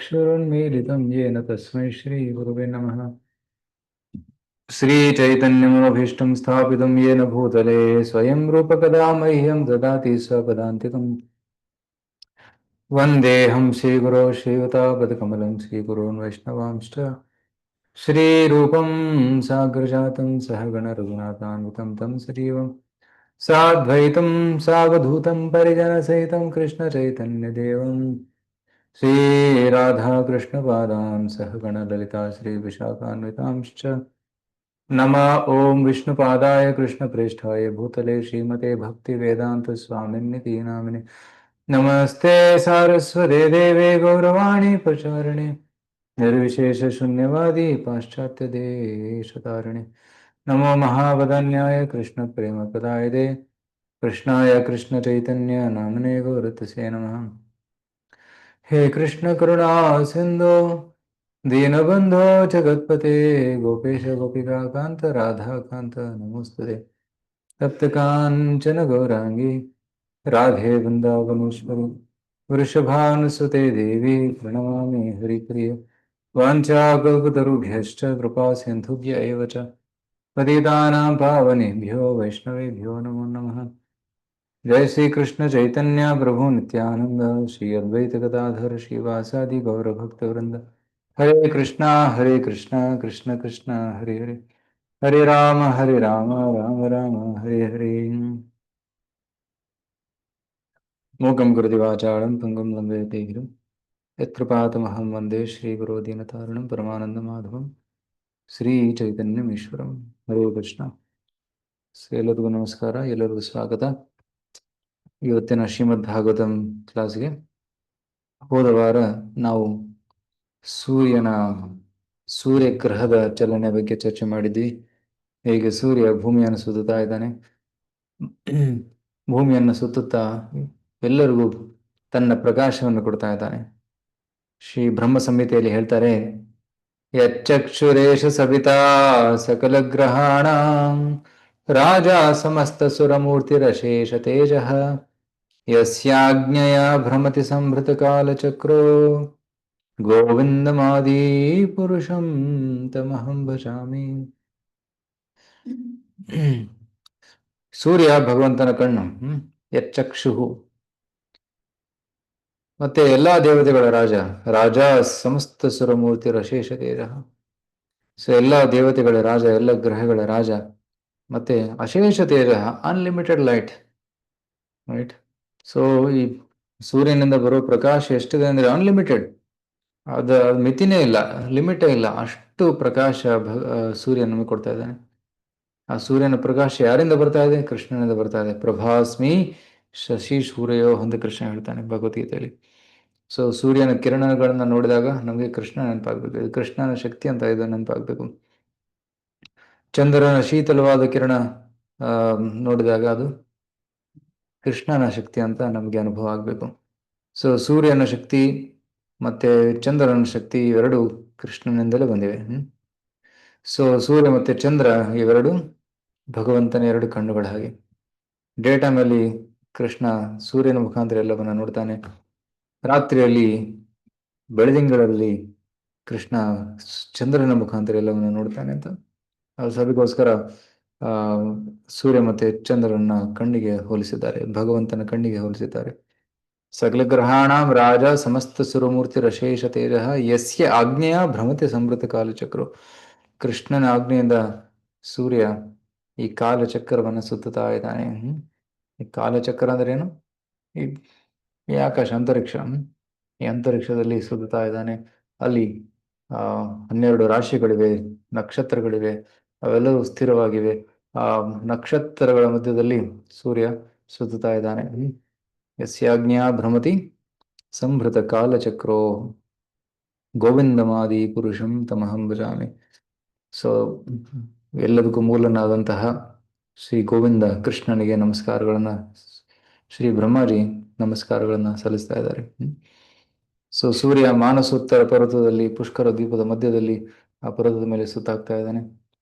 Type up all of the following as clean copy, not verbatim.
चक्षुरुन्मीलितं येन तस्मै श्रीगुरुवे नमः। श्रीचैतन्यमभीष्टं स्थापितं येन भूतले स्वयं रूपकदा मह्यं ददाति स्वपदान्तिकम्। वन्देऽहं श्रीगुरो श्रीयुतापदकमलं श्रीगुरून् वैष्णवांश्च श्रीरूपं साग्रजातं सहगण रघुनाथान्वितं तं सजीवं साद्वैतं सावधूतं परिजनसहितं कृष्णचैतन्यदेवम् श्रीराधाकृष्णपादान् सहगणललिता श्रीविशाखान्वितांश्च नमः ॐ विष्णुपादाय कृष्णप्रेष्ठाय भूतले श्रीमते भक्तिवेदान्तस्वामिन्निति नामिने नमस्ते सारस्वते देवे गौरवाणी प्रचारिणे निर्विशेषशून्यवादी पाश्चात्यदेशतारिणे नमो महावदन्याय कृष्णप्रेमप्रदायते कृष्णाय कृष्णचैतन्य नामने गौरतसे नमः। हे कृष्ण करुणा सिंधो दीनबंधो जगत्पते गोपेश गोपिका कांत राधा कांत नमोस्तुते तप्त कांचन गौरांगी राधे वृंदावनेश्वरी वृषभानुसुते देवी प्रणमामि हरिप्रिय वाञ्छाकल्पतरुभ्यश्च कृपा सिन्धुभ्य एव च पतितानां पावनेभ्यो वैष्णवेभ्यो नमो नमः। जय श्री कृष्ण चैतन्य प्रभु नित्यानंद श्री अद्वैत गदाधर श्रीवासादि गौर भक्त वृंद हरे कृष्णा कृष्ण कृष्ण हरे हरे हरे राम राम राम हरे हरे। मूकं करोति वाचालं पंगुं लंघयते गिरिं यत्कृपातमहं वन्दे श्रीगुरो दीनतारिणं परमानन्दमाधवं श्रीचैतन्यमीश्वरं हरे कृष्ण। ಎಲ್ಲರಿಗೂ ನಮಸ್ಕಾರ, ಎಲ್ಲರಿಗೂ ಸ್ವಾಗತ ಇವತ್ತಿನ ಶ್ರೀಮದ್ ಭಾಗವತಂ ಕ್ಲಾಸ್ಗೆ. ಹೋದ ವಾರ ನಾವು ಸೂರ್ಯಗ್ರಹದ ಚಲನೆ ಬಗ್ಗೆ ಚರ್ಚೆ ಮಾಡಿದ್ವಿ. ಹೇಗೆ ಸೂರ್ಯ ಭೂಮಿಯನ್ನು ಸುತ್ತುತ್ತಾ ಇದ್ದಾನೆ, ಭೂಮಿಯನ್ನು ಸುತ್ತುತ್ತಾ ಎಲ್ಲರಿಗೂ ತನ್ನ ಪ್ರಕಾಶವನ್ನು ಕೊಡ್ತಾ ಇದ್ದಾನೆ. ಶ್ರೀ ಬ್ರಹ್ಮ ಸಂಹಿತೆಯಲ್ಲಿ ಹೇಳ್ತಾರೆ, ಯಚ್ಚಕ್ಷುರೇಶ ಸವಿತಾ ಸಕಲ ಗ್ರಹಾಣಾಂ ರಾಜ ಸಮಸ್ತ ಸುರಮೂರ್ತಿರಶೇಷ ತೇಜಃ ಯಸ್ಯಾಜ್ಞಯಾ ಭ್ರಮತಿ ಸಂಭೃತ ಕಾಲಚಕ್ರೋ ಗೋವಿಂದಮಾದಿ ಪುರುಷಂ ತಮಹಂ ಭಜಾಮಿ. ಸೂರ್ಯ ಭಗವಂತನ ಕಣ್ಣು, ಯಚ್ಚಕ್ಷು. ಮತ್ತೆ ಎಲ್ಲಾ ದೇವತೆಗಳ ರಾಜ ಸಮಸ್ತ ಸುರಮೂರ್ತಿ ಅಶೇಷ ತೇಜ. ಸೊ ಎಲ್ಲ ದೇವತೆಗಳ ರಾಜ, ಎಲ್ಲ ಗ್ರಹಗಳ ರಾಜ, ಮತ್ತೆ ಅಶೇಷ ತೇಜ, ಅನ್ಲಿಮಿಟೆಡ್ ಲೈಟ್, ರೈಟ್. ಸೊ ಈ ಸೂರ್ಯನಿಂದ ಬರೋ ಪ್ರಕಾಶ ಎಷ್ಟಿದೆ ಅಂದ್ರೆ ಅನ್ಲಿಮಿಟೆಡ್, ಅದ ಮಿತಿನೇ ಇಲ್ಲ, ಲಿಮಿಟೇ ಇಲ್ಲ, ಅಷ್ಟು ಪ್ರಕಾಶ ಸೂರ್ಯ ನಮಗೆ ಕೊಡ್ತಾ ಇದ್ದಾನೆ. ಆ ಸೂರ್ಯನ ಪ್ರಕಾಶ ಯಾರಿಂದ ಬರ್ತಾ ಇದೆ? ಕೃಷ್ಣನಿಂದ ಬರ್ತಾ ಇದೆ. ಪ್ರಭಾಸ್ಮಿ ಶಶಿ ಸೂರ್ಯೋ ಅಂತ ಕೃಷ್ಣ ಹೇಳ್ತಾನೆ ಭಗವದ್ಗೀತೆಯಲ್ಲಿ. ಸೊ ಸೂರ್ಯನ ಕಿರಣಗಳನ್ನ ನೋಡಿದಾಗ ನಮಗೆ ಕೃಷ್ಣ ನೆನಪಾಗ್ಬೇಕು, ಇದು ಕೃಷ್ಣನ ಶಕ್ತಿ ಅಂತ ಇದು ನೆನಪಾಗ್ಬೇಕು. ಚಂದ್ರನ ಶೀತಲವಾದ ಕಿರಣ ನೋಡಿದಾಗ ಅದು ಕೃಷ್ಣನ ಶಕ್ತಿ ಅಂತ ನಮಗೆ ಅನುಭವ ಆಗ್ಬೇಕು. ಸೊ ಸೂರ್ಯನ ಶಕ್ತಿ ಮತ್ತೆ ಚಂದ್ರನ ಶಕ್ತಿ ಇವೆರಡು ಕೃಷ್ಣನಿಂದಲೇ ಬಂದಿವೆ. ಸೊ ಸೂರ್ಯ ಮತ್ತೆ ಚಂದ್ರ ಇವೆರಡು ಭಗವಂತನ ಎರಡು ಕಣ್ಣುಗಳ ಹಾಗೆ. ಡೇ ಟೈಮ್ ಅಲ್ಲಿ ಕೃಷ್ಣ ಸೂರ್ಯನ ಮುಖಾಂತರ ಎಲ್ಲವನ್ನ ನೋಡ್ತಾನೆ, ರಾತ್ರಿಯಲ್ಲಿ ಬೆಳದಿಂಗಳಲ್ಲಿ ಕೃಷ್ಣ ಚಂದ್ರನ ಮುಖಾಂತರ ಎಲ್ಲವನ್ನ ನೋಡ್ತಾನೆ ಅಂತ. ಅದಕ್ಕೋಸ್ಕರ ಸೂರ್ಯ ಮತ್ತೆ ಚಂದ್ರನ ಕಣ್ಣಿಗೆ ಹೋಲಿಸಿದ್ದಾರೆ, ಭಗವಂತನ ಕಣ್ಣಿಗೆ ಹೋಲಿಸಿದ್ದಾರೆ. ಸಕಲ ಗ್ರಹಾಣಾಂ ರಾಜ ಸಮಸ್ತ ಸುರಮೂರ್ತಿ ರಶೇಷ ತೇಜ ಯಸ್ಯ ಆಜ್ಞೆಯ ಭ್ರಮತೆ ಸಂವೃತ ಕಾಲಚಕ್ರು. ಕೃಷ್ಣನ ಆಜ್ಞೆಯಿಂದ ಸೂರ್ಯ ಈ ಕಾಲಚಕ್ರವನ್ನು ಸುತ್ತುತ್ತಾ ಇದ್ದಾನೆ. ಈ ಕಾಲಚಕ್ರ ಅಂದ್ರೆ ಏನು? ಈ ಆಕಾಶ, ಅಂತರಿಕ್ಷ, ಈ ಅಂತರಿಕ್ಷದಲ್ಲಿ ಸುತ್ತುತ್ತಾ ಇದ್ದಾನೆ. ಅಲ್ಲಿ 12 ರಾಶಿಗಳಿವೆ, ನಕ್ಷತ್ರಗಳಿವೆ, ಅವೆಲ್ಲವೂ ಸ್ಥಿರವಾಗಿವೆ. ಆ ನಕ್ಷತ್ರಗಳ ಮಧ್ಯದಲ್ಲಿ ಸೂರ್ಯ ಸುತ್ತುತ್ತಾ ಇದ್ದಾನೆ. ಯಸ್ಯಾಜ್ಞಾ ಭ್ರಮತಿ ಸಂಭೃತ ಕಾಲಚಕ್ರೋ ಗೋವಿಂದಮಾದಿ ಪುರುಷಂ ತಮಹಂ ಭಜಾಮಿ. ಸೊ ಎಲ್ಲದಕ್ಕೂ ಮೂಲನಾದಂತಹ ಶ್ರೀ ಗೋವಿಂದ ಕೃಷ್ಣನಿಗೆ ನಮಸ್ಕಾರಗಳನ್ನ ಶ್ರೀ ಬ್ರಹ್ಮಾಜಿ ನಮಸ್ಕಾರಗಳನ್ನ ಸಲ್ಲಿಸ್ತಾ ಇದ್ದಾರೆ. ಸೊ ಸೂರ್ಯ ಮಾನಸೋತ್ತರ ಪರ್ವತದಲ್ಲಿ ಪುಷ್ಕರ ದ್ವೀಪದ ಮಧ್ಯದಲ್ಲಿ ಆ ಪರ್ವತದ ಮೇಲೆ ಸುತ್ತಾಗ್ತಾ ಇದ್ದಾನೆ.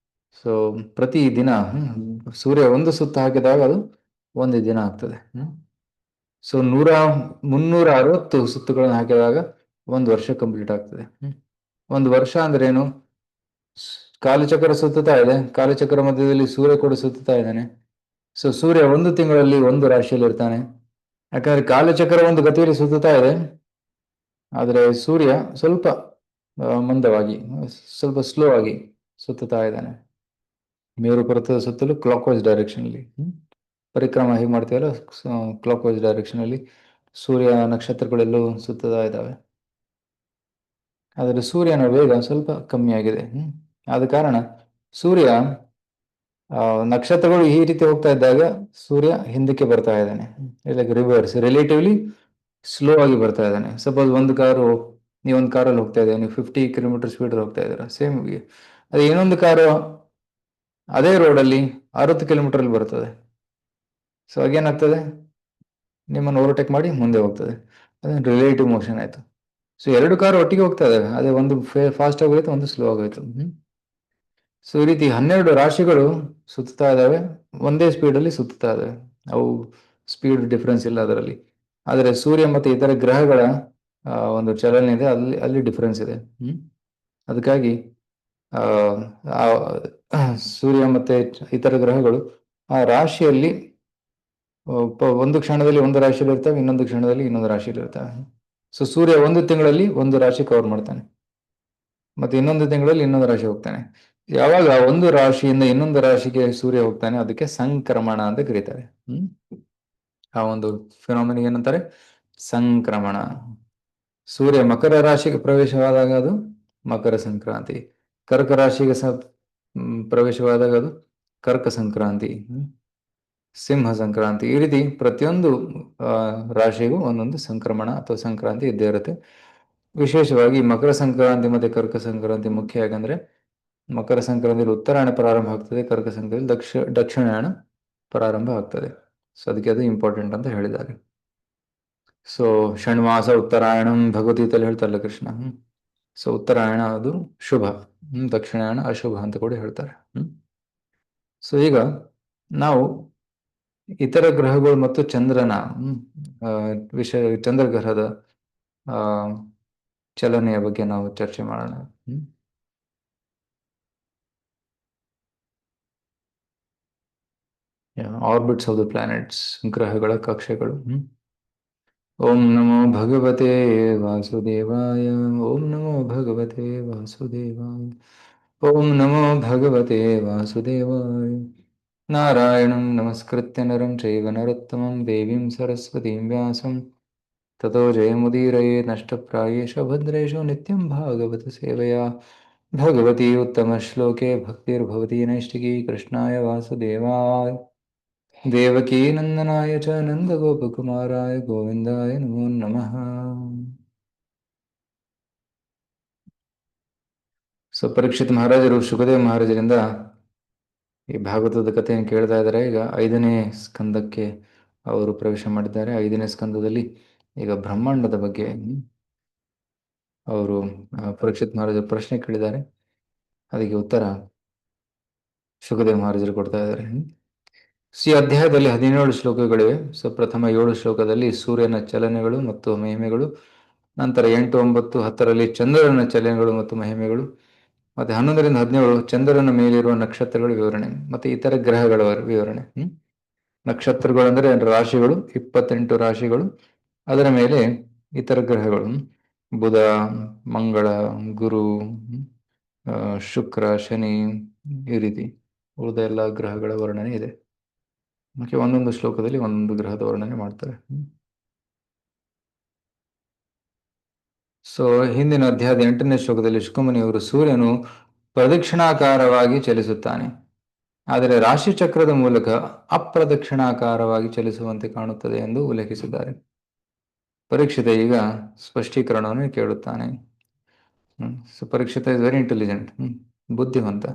ಸೊ ಪ್ರತಿ ದಿನ ಸೂರ್ಯ ಒಂದು ಸುತ್ತ ಹಾಕಿದಾಗ ಅದು ಒಂದು ದಿನ ಆಗ್ತದೆ. ಸೊ 360 ಸುತ್ತುಗಳನ್ನು ಹಾಕಿದಾಗ ಒಂದು ವರ್ಷ ಕಂಪ್ಲೀಟ್ ಆಗ್ತದೆ. ಒಂದು ವರ್ಷ ಅಂದ್ರೆ ಏನು? ಕಾಲಚಕ್ರ ಸುತ್ತುತ್ತಾ ಇದೆ, ಕಾಲಚಕ್ರ ಮಧ್ಯದಲ್ಲಿ ಸೂರ್ಯ ಕೂಡ ಸುತ್ತುತ್ತಾ ಇದ್ದಾನೆ. ಸೊ ಸೂರ್ಯ ಒಂದು ತಿಂಗಳಲ್ಲಿ ಒಂದು ರಾಶಿಯಲ್ಲಿ ಇರ್ತಾನೆ. ಯಾಕಂದ್ರೆ ಕಾಲಚಕ್ರ ಒಂದು ಗತಿಯಲ್ಲಿ ಸುತ್ತುತ್ತಾ ಇದೆ, ಆದರೆ ಸೂರ್ಯ ಸ್ವಲ್ಪ ಮಂದವಾಗಿ, ಸ್ವಲ್ಪ ಸ್ಲೋ ಆಗಿ ಸುತ್ತುತ್ತಾ ಇದ್ದಾನೆ. ಮೇರು ಪರ್ವತದ ಸುತ್ತಲೂ ಕ್ಲಾಕ್ ವೈಸ್ ಡೈರೆಕ್ಷನ್ ಅಲ್ಲಿ ಪರಿಕ್ರಮ ಹೇಗೆ ಮಾಡ್ತೀವಲ್ಲ, ಕ್ಲಾಕ್ ವೈಸ್ ಡೈರೆಕ್ಷನ್ ಅಲ್ಲಿ ಸೂರ್ಯ ನಕ್ಷತ್ರಗಳೆಲ್ಲೂ ಸುತ್ತುತ್ತಾ ಇದ್ದಾವೆ. ಆದರೆ ಸೂರ್ಯನ ವೇಗ ಸ್ವಲ್ಪ ಕಮ್ಮಿ ಆಗಿದೆ. ಆದ ಕಾರಣ ಸೂರ್ಯ ನಕ್ಷತ್ರಗಳು ಈ ರೀತಿ ಹೋಗ್ತಾ ಇದ್ದಾಗ ಸೂರ್ಯ ಹಿಂದಕ್ಕೆ ಬರ್ತಾ ಇದ್ದಾನೆ, ಲೈಕ್ ರಿವರ್ಸ್, ರಿಲೇಟಿವ್ಲಿ ಸ್ಲೋ ಆಗಿ ಬರ್ತಾ ಇದ್ದಾನೆ. ಸಪೋಸ್ ನೀವೊಂದು ಕಾರಲ್ಲಿ ಹೋಗ್ತಾ ಇದ್ದೀರಾ, ನೀವು 50 ಕಿಲೋಮೀಟರ್ ಸ್ಪೀಡ್ ಹೋಗ್ತಾ ಇದ್ದೀರಾ, ಸೇಮ್ ಅದೇ ಇನ್ನೊಂದು ಕಾರು ಅದೇ ರೋಡಲ್ಲಿ 60 ಕಿಲೋಮೀಟರ್ ಅಲ್ಲಿ ಬರ್ತದೆ. ಸೊ ಆಗೇನಾಗ್ತದೆ, ನಿಮ್ಮನ್ನು ಓವರ್ಟೇಕ್ ಮಾಡಿ ಮುಂದೆ ಹೋಗ್ತದೆ. ಅದೇ ರಿಲೇಟಿವ್ ಮೋಷನ್ ಆಯ್ತು. ಸೊ ಎರಡು ಕಾರು ಒಟ್ಟಿಗೆ ಹೋಗ್ತಾ ಇದಾವೆ, ಅದೇ ಒಂದು ಫಾಸ್ಟ್ ಆಗೋಯ್ತು, ಒಂದು ಸ್ಲೋ ಆಗೋಯ್ತು. ಸೊ ಈ ರೀತಿ 12 ರಾಶಿಗಳು ಸುತ್ತಾ ಇದ್ದಾವೆ, ಒಂದೇ ಸ್ಪೀಡಲ್ಲಿ ಸುತ್ತಾ ಇದ್ದಾವೆ. ಅವು ಸ್ಪೀಡ್ ಡಿಫ್ರೆನ್ಸ್ ಇಲ್ಲ ಅದರಲ್ಲಿ. ಆದರೆ ಸೂರ್ಯ ಮತ್ತೆ ಇತರ ಗ್ರಹಗಳ ಒಂದು ಚಲನೆ ಇದೆ, ಅಲ್ಲಿ ಡಿಫ್ರೆನ್ಸ್ ಇದೆ. ಅದಕ್ಕಾಗಿ ಸೂರ್ಯ ಮತ್ತೆ ಇತರ ಗ್ರಹಗಳು ಆ ರಾಶಿಯಲ್ಲಿ ಒಂದು ಕ್ಷಣದಲ್ಲಿ ಒಂದು ರಾಶಿಯಲ್ಲಿ ಇರ್ತವೆ, ಇನ್ನೊಂದು ಕ್ಷಣದಲ್ಲಿ ಇನ್ನೊಂದು ರಾಶಿಯಲ್ಲಿ ಇರ್ತವೆ. ಸೊ ಸೂರ್ಯ ಒಂದು ತಿಂಗಳಲ್ಲಿ ಒಂದು ರಾಶಿ ಕವರ್ ಮಾಡ್ತಾನೆ, ಮತ್ತೆ ಇನ್ನೊಂದು ತಿಂಗಳಲ್ಲಿ ಇನ್ನೊಂದು ರಾಶಿ ಹೋಗ್ತಾನೆ. ಯಾವಾಗ ಒಂದು ರಾಶಿಯಿಂದ ಇನ್ನೊಂದು ರಾಶಿಗೆ ಸೂರ್ಯ ಹೋಗ್ತಾನೆ ಅದಕ್ಕೆ ಸಂಕ್ರಮಣ ಅಂತ ಕರೀತಾರೆ. ಆ ಒಂದು ಫಿನಾಮಿನ ಏನಂತಾರೆ? ಸಂಕ್ರಮಣ. ಸೂರ್ಯ ಮಕರ ರಾಶಿಗೆ ಪ್ರವೇಶವಾದಾಗ ಅದು ಮಕರ ಸಂಕ್ರಾಂತಿ, ಕರ್ಕ ರಾಶಿಗೆ ಪ್ರವೇಶವಾದಾಗ ಅದು ಕರ್ಕ ಸಂಕ್ರಾಂತಿ, ಸಿಂಹ ಸಂಕ್ರಾಂತಿ. ಈ ರೀತಿ ಪ್ರತಿಯೊಂದು ರಾಶಿಗೂ ಒಂದೊಂದು ಸಂಕ್ರಮಣ ಅಥವಾ ಸಂಕ್ರಾಂತಿ ಇದ್ದೇ ಇರುತ್ತೆ. ವಿಶೇಷವಾಗಿ ಮಕರ ಸಂಕ್ರಾಂತಿ ಮತ್ತೆ ಕರ್ಕ ಸಂಕ್ರಾಂತಿ ಮುಖ್ಯ. ಯಾಕಂದ್ರೆ ಮಕರ ಸಂಕ್ರಾಂತಿಯಲ್ಲಿ ಉತ್ತರಾಯಣ ಪ್ರಾರಂಭ ಆಗ್ತದೆ, ಕರ್ಕ ಸಂಕ್ರಾಂತಿ ದಕ್ಷಿಣಾಯಣ ಪ್ರಾರಂಭ ಆಗ್ತದೆ. ಸೊ ಅದಕ್ಕೆ ಅದು ಇಂಪಾರ್ಟೆಂಟ್ ಅಂತ ಹೇಳಿದ್ದಾರೆ. ಸೊ ಷಣ್ಮಾಸ ಉತ್ತರಾಯಣಂ ಭಗವದ್ಗೀತೆಯಲ್ಲಿ ಹೇಳ್ತಾರಲ್ಲ ಕೃಷ್ಣ. ಸೊ ಉತ್ತರಾಯಣ ಅದು ಶುಭ, ದಕ್ಷಿಣಾಯಣ ಅಶುಭ ಅಂತ ಕೂಡ ಹೇಳ್ತಾರೆ. ಸೊ ಈಗ ನಾವು ಇತರ ಗ್ರಹಗಳು ಮತ್ತು ಚಂದ್ರನ ಚಂದ್ರಗ್ರಹದ ಚಲನೆಯ ಬಗ್ಗೆ ನಾವು ಚರ್ಚೆ ಮಾಡೋಣ. ಆರ್ಬಿಟ್ಸ್ ಆಫ್ ದ ಪ್ಲಾನೆಟ್ಸ್, ಗ್ರಹಗಳ ಕಕ್ಷೆಗಳು. ಓಂ ನಮೋ ಭಗವತೆ ವಾಸುದೇವಾಯ, ಓಂ ನಮೋ ಭಗವತೆ ವಾಸುದೇವಾಯ, ಓಂ ನಮೋ ಭಗವತೆ ವಾಸುದೇವಾಯ. ನಾರಾಯಣಂ ನಮಸ್ಕೃತ್ಯ ನರಂ ಚೈವ ನರೋತ್ತಮಂ ದೇವೀಂ ಸರಸ್ವತೀಂ ವ್ಯಾಸಂ ತತೋ ಜಯಮುದೀರಯೇ ನಷ್ಟಪ್ರಾಯೇಷು ಭದ್ರೇಷು ನಿತ್ಯಂ ಭಾಗವತ ಸೇವೆಯಾ ಭಗವತಿ ಉತ್ತಮ ಶ್ಲೋಕೆ ಭಕ್ತಿರ್ಭವತಿ ನೈಷ್ಟಿಕೀ. ಕೃಷ್ಣಾಯ ವಾಸುದೇವಾಯ ದೇವಕೀ ನಂದನಾಯ ಚ ನಂದಗೋಪಕುಮಾರಾಯ ಗೋವಿಂದಾಯ ನಮೋ ನಮಃ. ಸೊ ಪರೀಕ್ಷಿತ್ ಮಹಾರಾಜರು ಶುಕದೇವ ಮಹಾರಾಜರಿಂದ ಈ ಭಾಗವತದ ಕಥೆಯನ್ನು ಕೇಳ್ತಾ ಇದ್ದಾರೆ. ಈಗ 5ನೇ ಸ್ಕಂದಕ್ಕೆ ಅವರು ಪ್ರವೇಶ ಮಾಡಿದ್ದಾರೆ. 5ನೇ ಸ್ಕಂದದಲ್ಲಿ ಈಗ ಬ್ರಹ್ಮಾಂಡದ ಬಗ್ಗೆ ಅವರು ಪರೀಕ್ಷಿತ್ ಮಹಾರಾಜರು ಪ್ರಶ್ನೆ ಕೇಳಿದ್ದಾರೆ, ಅದಕ್ಕೆ ಉತ್ತರ ಶುಕದೇವ ಮಹಾರಾಜರು ಕೊಡ್ತಾ ಇದ್ದಾರೆ. ಈ ಅಧ್ಯಾಯದಲ್ಲಿ 17 ಶ್ಲೋಕಗಳಿವೆ. ಸೊ ಪ್ರಥಮ 7 ಶ್ಲೋಕದಲ್ಲಿ ಸೂರ್ಯನ ಚಲನೆಗಳು ಮತ್ತು ಮಹಿಮೆಗಳು, ನಂತರ 8, 9, 10ರಲ್ಲಿ ಚಂದ್ರನ ಚಲನೆಗಳು ಮತ್ತು ಮಹಿಮೆಗಳು, ಮತ್ತೆ 11ರಿಂದ 17 ಚಂದ್ರನ ಮೇಲಿರುವ ನಕ್ಷತ್ರಗಳ ವಿವರಣೆ ಮತ್ತೆ ಇತರ ಗ್ರಹಗಳ ವಿವರಣೆ. ನಕ್ಷತ್ರಗಳು ಅಂದ್ರೆ ರಾಶಿಗಳು, 28 ರಾಶಿಗಳು, ಅದರ ಮೇಲೆ ಇತರ ಗ್ರಹಗಳು, ಬುಧ, ಮಂಗಳ, ಗುರು, ಶುಕ್ರ, ಶನಿ, ಈ ರೀತಿ ಉಳಿದ ಎಲ್ಲ ಗ್ರಹಗಳ ವರ್ಣನೆ ಇದೆ. ಒಂದೊಂದು ಶ್ಲೋಕದಲ್ಲಿ ಒಂದೊಂದು ಗ್ರಹದ ವರ್ಣನೆ ಮಾಡ್ತಾರೆ. ಸೊ ಹಿಂದಿನ ಅಧ್ಯಾಯದ 8ನೇ ಶ್ಲೋಕದಲ್ಲಿ ಶುಕಮುನಿಯವರು ಸೂರ್ಯನು ಪ್ರದಕ್ಷಿಣಾಕಾರವಾಗಿ ಚಲಿಸುತ್ತಾನೆ, ಆದರೆ ರಾಶಿ ಚಕ್ರದ ಮೂಲಕ ಅಪ್ರದಕ್ಷಿಣಾಕಾರವಾಗಿ ಚಲಿಸುವಂತೆ ಕಾಣುತ್ತದೆ ಎಂದು ಉಲ್ಲೇಖಿಸಿದ್ದಾರೆ. ಪರೀಕ್ಷಿತ ಈಗ ಸ್ಪಷ್ಟೀಕರಣವನ್ನು ಕೇಳುತ್ತಾನೆ. So Parikshit is very intelligent, ಬುದ್ಧಿವಂತ.